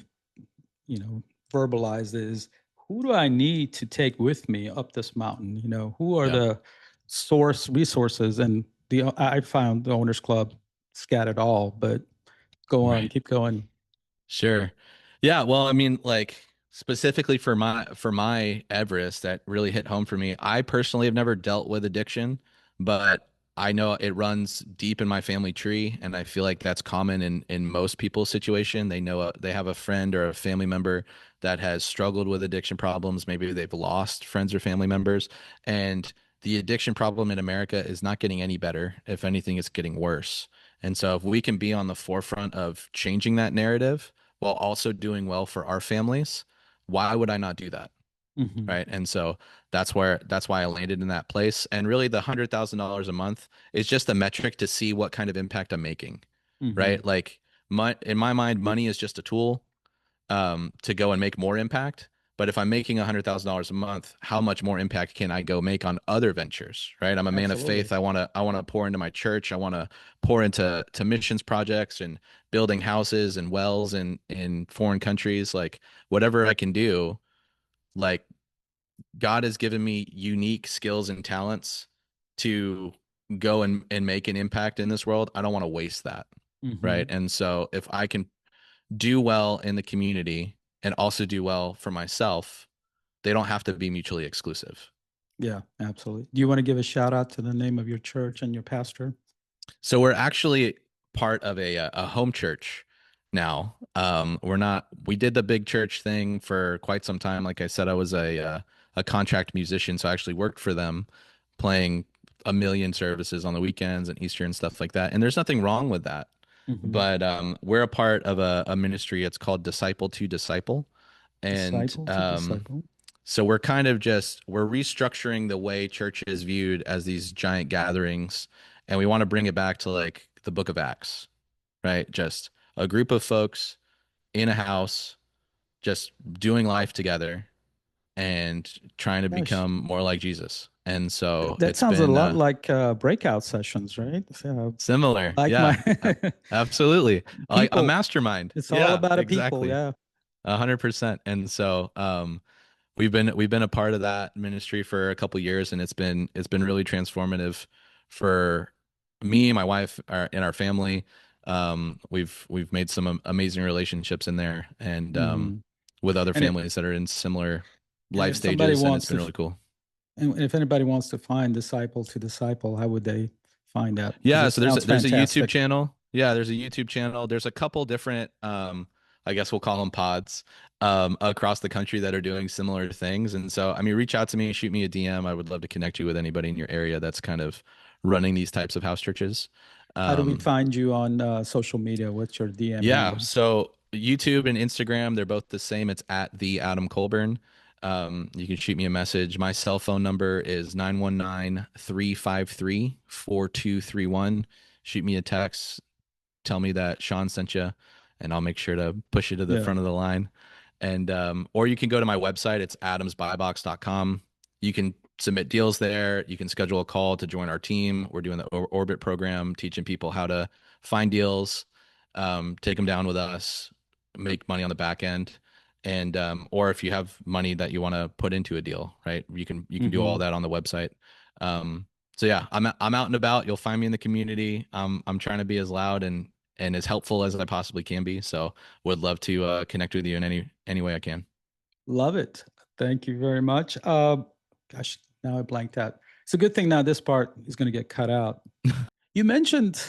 verbalized it is, who do I need to take with me up this mountain? Who are Yeah. the source resources? And I found the Owners Club scattered all, but go on, Right. keep going. Sure. Yeah, well, I mean, like specifically for my Everest, that really hit home for me. I personally have never dealt with addiction, but I know it runs deep in my family tree, and I feel like that's common in most people's situation. They know they have a friend or a family member that has struggled with addiction problems. Maybe they've lost friends or family members, and the addiction problem in America is not getting any better. If anything, it's getting worse. And so if we can be on the forefront of changing that narrative while also doing well for our families, why would I not do that? Hmm. Right. And so that's why I landed in that place. And really the $100,000 a month is just a metric to see what kind of impact I'm making. Hmm. Right. Like in my mind, money is just a tool to go and make more impact. But if I'm making $100,000 a month, how much more impact can I go make on other ventures? Right. I'm a man of Absolutely. faith. I want to pour into my church. I want to pour into missions projects and building houses and wells in foreign countries. Like whatever I can do, like God has given me unique skills and talents to go and make an impact in this world. I don't want to waste that. Right. Hmm. And so if I can do well in the community and also do well for myself, they don't have to be mutually exclusive. Yeah, absolutely. Do you want to give a shout out to the name of your church and your pastor? So we're actually part of a home church now. We're not. We did the big church thing for quite some time. Like I said, I was a contract musician, so I actually worked for them, playing a million services on the weekends and Easter and stuff like that. And there's nothing wrong with that. Mhm. But we're a part of a ministry. It's called Disciple to Disciple. And Disciple to disciple. so we're restructuring the way church is viewed as these giant gatherings. And we want to bring it back to like the book of Acts, right? Just a group of folks in a house, just doing life together and trying to Gosh, become more like Jesus. And so that it's sounds a been lot like breakout sessions, right? So, similar. like Yeah, my absolutely. Like a people. mastermind. It's all Yeah, about a people. exactly. Yeah. 100%. And so we've been a part of that ministry for a couple years, and it's been really transformative for me, my wife, and our family. We've made some amazing relationships in there, and Hmm. with other And it, families that are in similar and life if somebody stages, and it's wants been to, really cool. and if anybody wants to find disciple to disciple, how would they find that? Because Yeah, it so there's sounds there's a YouTube fantastic. channel. Yeah, there's a YouTube channel. There's a couple different I guess we'll call them pods across the country that are doing similar things. And so I mean reach out to me, shoot me a DM. I would love to connect you with anybody in your area that's kind of running these types of house churches. How do we Um find you on social media? What's your DM yeah, handle? so YouTube and Instagram, they're both the same. It's at the Adam Colburn. You can shoot me a message. My cell phone number is 919-353-4231. Shoot me a text, tell me that Sean sent you, and I'll make sure to push you to the Yeah. front of the line. And or you can go to my website. It's adamsbuybox.com. You can submit deals there. You can schedule a call to join our team. We're doing the Orbit program, teaching people how to find deals, take them down with us, make money on the back end. And or if you have money that you want to put into a deal, right? You can do all Hmm. that on the website. So yeah, I'm out and about. You'll find me in the community. I'm trying to be as loud and as helpful as I possibly can be. So would love to connect with you in any way I can. Love it. Thank you very much. Gosh, now I blanked out. It's a good thing now this part is going to get cut out. You mentioned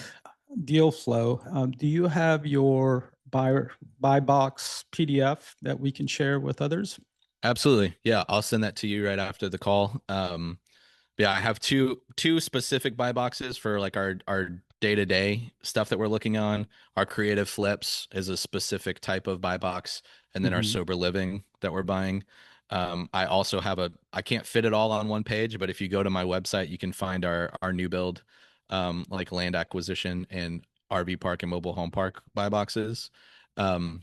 deal flow. Do you have your buy box PDF that we can share with others? Absolutely. Yeah, I'll send that to you right after the call. Yeah, I have two specific buy boxes for like our day-to-day stuff that we're looking on. Our creative flips is a specific type of buy box, and then our Hmm. sober living that we're buying. I also have I can't fit it all on one page, but if you go to my website, you can find our new build, like land acquisition and RV park and mobile home park buy boxes. Um,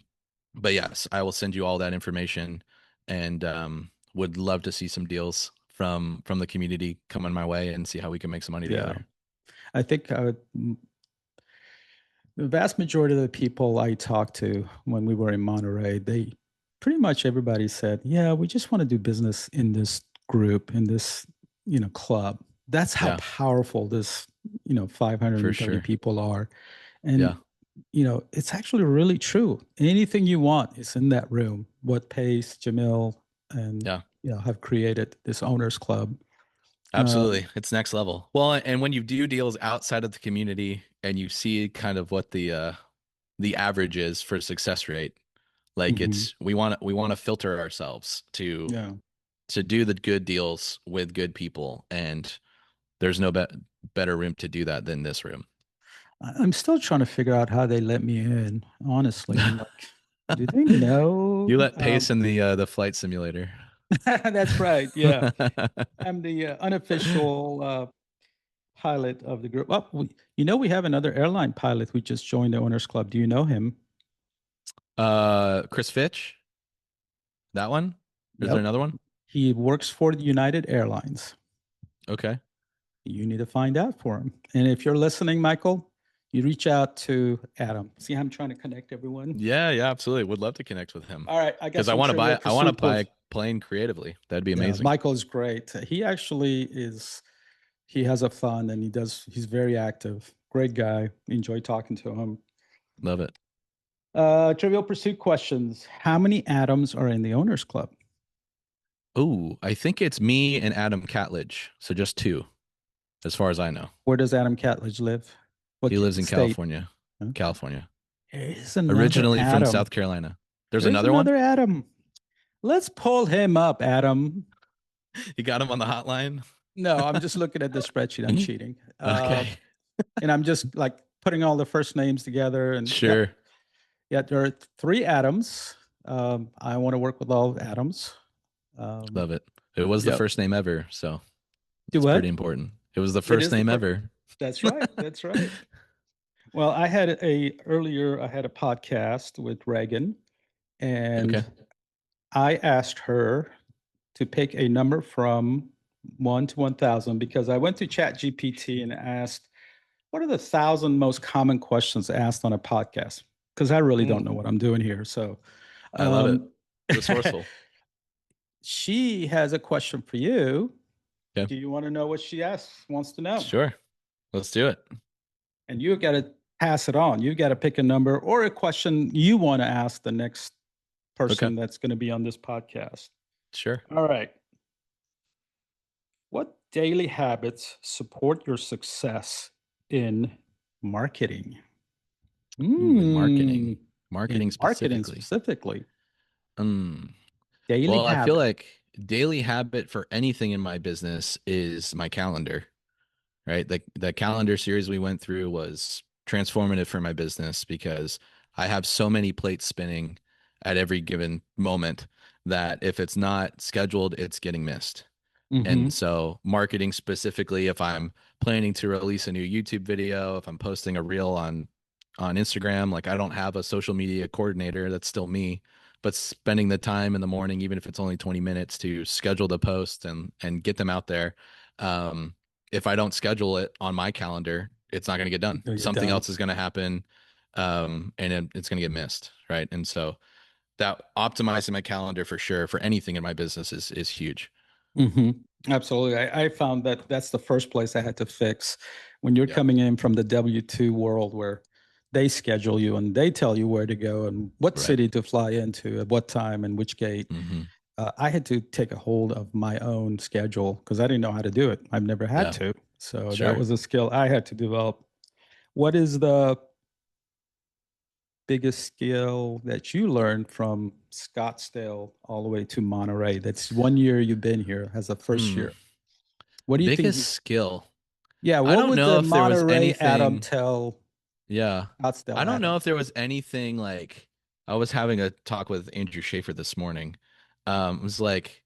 but yes, I will send you all that information, and would love to see some deals from the community coming my way and see how we can make some money Yeah, together. I think the vast majority of the people I talked to when we were in Monterey, they pretty much everybody said, "Yeah, we just want to do business in this group, in this, club." That's how Yeah, powerful this, for 530 sure. people are. And, Yeah, it's actually really true. Anything you want is in that room. What Pace, Jamil, and, yeah, have created this owners club. absolutely. It's next level. Well, and when you do deals outside of the community and you see kind of what the average is for success rate, like Mhm. it's we want to filter ourselves Yeah. to do the good deals with good people, and there's no better room to do that than this room. I'm still trying to figure out how they let me in, honestly. I'm like, do they know? You let Pace in the flight simulator. That's right. Yeah. I'm the unofficial pilot of the group. Oh, we have another airline pilot who just joined the Owners Club. Do you know him? Chris Fitch, that one? Is there Yep. another one? He works for the United Airlines. Okay. You need to find out for him. And if you're listening, Michael, you reach out to Adam. See how I'm trying to connect everyone? Yeah, yeah, absolutely. Would love to connect with him All right. I got because I some want to Trivial buy I want to Pursuit buy a quiz. plane creatively. That'd be Yeah, amazing. Michael's great. He actually he has a fund and he's very active. Great guy. Enjoy talking to him. Love it. Trivial Pursuit questions. How many Adams are in the Owners Club? Oh, I think it's me and Adam Catledge. So just two, as far as I know. Where does Adam Catledge live? He What lives in state? California. Okay. California. There is another Originally from Adam. South Carolina. There's There's another one? another Adam. Let's pull him up, Adam. You got him on the hotline? No, I'm just looking at the spreadsheet. I'm cheating. Okay. And I'm just like putting all the first names together. And Sure. yeah, there are three Adams. I want to work with all Adams. Love it. It was the Yep. first name ever, so Do it's pretty what? important. It was the It first is the name first. ever. That's right. That's right. Well, I had a podcast with Reagan, and Okay. I asked her to pick a number from 1 to 1,000 because I went to ChatGPT and asked, what are the 1,000 most common questions asked on a podcast? Because I really don't know Mm, what I'm doing here. So I love it. um, Resourceful. she has a question for you. Okay. Do you want to know what she wants to know? Sure. Let's do it. And you got to pass it on. You got to pick a number or a question you want to ask the next Okay. person that's going to be on this podcast. Sure. All right. What daily habits support your success in marketing? Ooh, in marketing. Marketing In marketing specifically. specifically, Mm. daily Well, I feel habit. like daily habit for anything in my business is my calendar, right? The calendar series we went through was transformative for my business because I have so many plates spinning at every given moment that if it's not scheduled, it's getting missed. And Mm-hmm. so marketing specifically, if I'm planning to release a new YouTube video, if I'm posting a reel on Instagram, like I don't have a social media coordinator, that's still me, but spending the time in the morning, even if it's only 20 minutes to schedule the post and get them out there. Um, if I don't schedule it on my calendar, it's not going to get done. Are you Something done? else is going to happen. It's going to get missed. Right. And so that optimizing my calendar for sure for anything in my business is huge. Absolutely. I found that that's the first place I had to fix when you're Yeah. coming in from the W-2 world where they schedule you and they tell you where to go and what Right. city to fly into at what time and which gate. Mm-hmm. I had to take a hold of my own schedule because I didn't know how to do it. I've never had Yeah. to. So that Sure. was a skill I had to develop. What is the biggest skill that you learned from Scottsdale all the way to Monterey? That's 1 year you've been here as a first Hmm. year. What do you think? Biggest skill. Yeah, I what don't would know the if there was Monterey Adam anything. tell Yeah. I Scottsdale don't know Adam? if there was anything like I was having a talk with Andrew Schaefer this morning. It was like,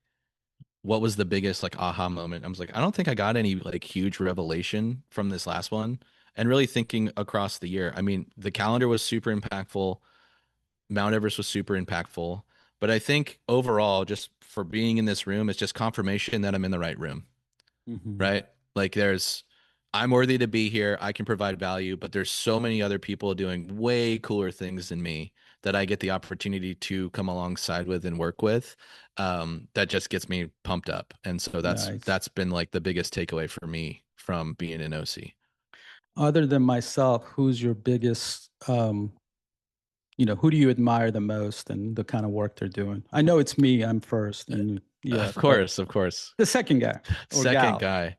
what was the biggest like aha moment? I was like, I don't think I got any like huge revelation from this last one. And really thinking across the year. I mean, the calendar was super impactful. Mount Everest was super impactful. But I think overall, just for being in this room, it's just confirmation that I'm in the right room, Hmm. right? Like I'm worthy to be here. I can provide value, but there's so many other people doing way cooler things than me that I get the opportunity to come alongside with and work with. That just gets me pumped up. And so Nice. that's been like the biggest takeaway for me from being in OC. Other than myself, who's your biggest, who do you admire the most and the kind of work they're doing? I know it's me, I'm first, and yeah, Of but course, of course. the second guy or Second gal, guy.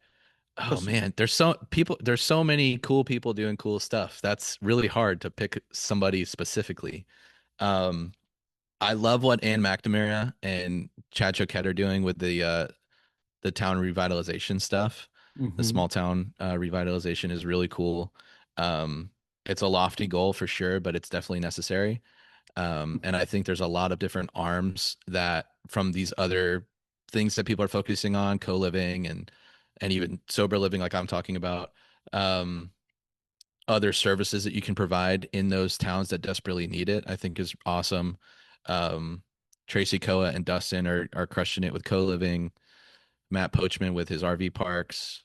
Oh because man, there's so many cool people doing cool stuff. That's really hard to pick somebody specifically. Um, I love what Ann McNamara and Chad Choquette are doing with the town revitalization stuff. The hmm small town revitalization is really cool. Um, it's a lofty goal for sure, but it's definitely necessary. And I think there's a lot of different arms that from these other things that people are focusing on, co-living and even sober living, like I'm talking about. Um, Other services that you can provide in those towns that desperately need it, I think is awesome. Um, Tracy Koa and Dustin are crushing it with co-living. Matt Poachman with his RV parks.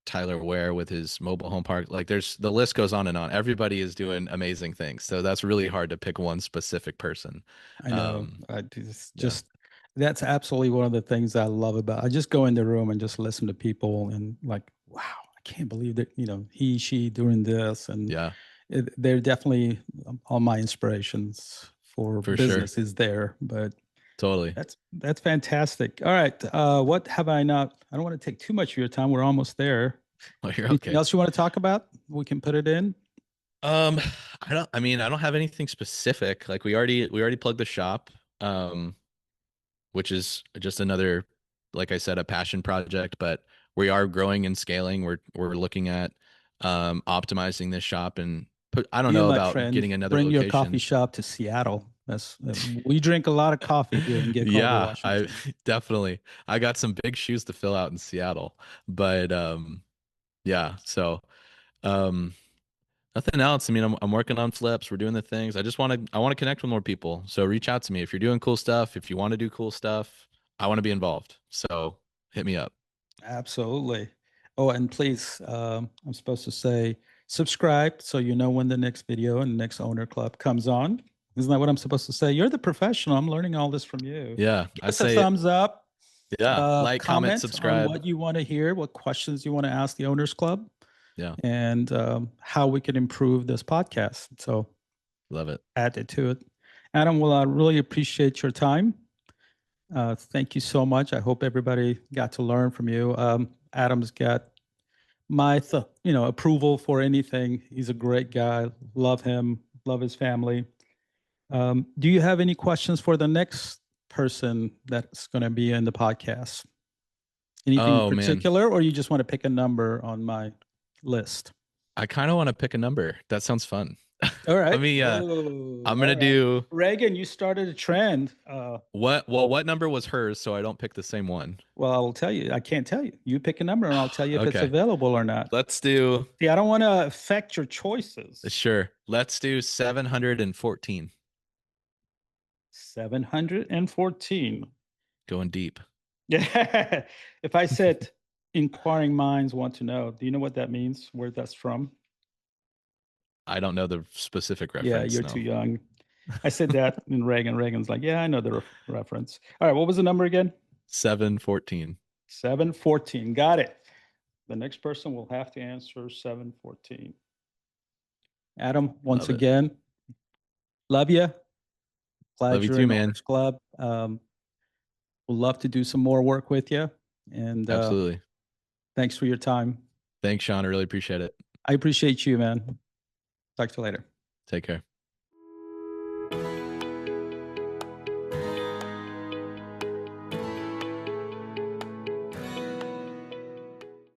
Tyler Ware with his mobile home park. Like the list goes on and on. Everybody is doing amazing things. So that's really hard to pick one specific person. I know. Um, It's yeah, just that's absolutely one of the things I love about. I just go in the room and just listen to people and like, wow, I can't believe that he, she doing this, and yeah, they're definitely all my inspirations for for sure. business is there. But Totally. that's fantastic. All right, what have I not? I don't want to take too much of your time. We're almost there. Well, you're Anything okay. else you want to talk about? We can put it in. Um, I don't have anything specific. Like we already plugged the shop, um, which is just another, like I said, a passion project, but we are growing and scaling. We're looking at optimizing this shop and I don't You, know my about friend, getting another bring your location. coffee shop to Seattle. That's we drink a lot of coffee here in Gig Harbor, Yeah, Washington. definitely. I got some big shoes to fill out in Seattle, but yeah. So um, nothing else. I mean, I'm working on flips. We're doing the things. I want to connect with more people. So reach out to me if you're doing cool stuff. If you want to do cool stuff, I want to be involved. So hit me up. Absolutely. Oh, and please, I'm supposed to say subscribe so you know when the next video and the next owner club comes on. Isn't that what I'm supposed to say? You're the professional. I'm learning all this from you. Yeah, Give I us a say thumbs up. yeah. Like, comment, Comment on subscribe. what you want to hear, what questions you want to ask the owners club, Yeah, and how we can improve this podcast. So love it. add it to it. Adam, well, I really appreciate your time. Thank you so much. I hope everybody got to learn from you. Adam's got my approval for anything. He's a great guy. Love him. Love his family. Do you have any questions for the next person that's going to be in the podcast? Anything Oh man, particular, or you just want to pick a number on my list? I kind of want to pick a number. That sounds fun. All right. Let me. Oh, I'm all gonna right. do Reagan, you started a trend. what? Well, what number was hers, so I don't pick the same one. Well, I will tell you. I can't tell you. You pick a number, and I'll tell you if it's Okay, available or not. let's do. See, I don't want to affect your choices. Sure, let's do 714. 714. Going deep. Yeah. If I said inquiring minds want to know, do you know what that means? Where that's from? I don't know the specific reference. Yeah, you're no. too young. I said that in Reagan. Reagan's like, yeah, I know the reference. All right, what was the number again? 714. 714. Got it. The next person will have to answer 714. Adam, once Love it. again, love you. Glad Love you you're too, in man. Owners Club. We'll love to do some more work with you. And Absolutely. thanks for your time. Thanks, Sean. I really appreciate it. I appreciate you, man. Talk to you later. Take care.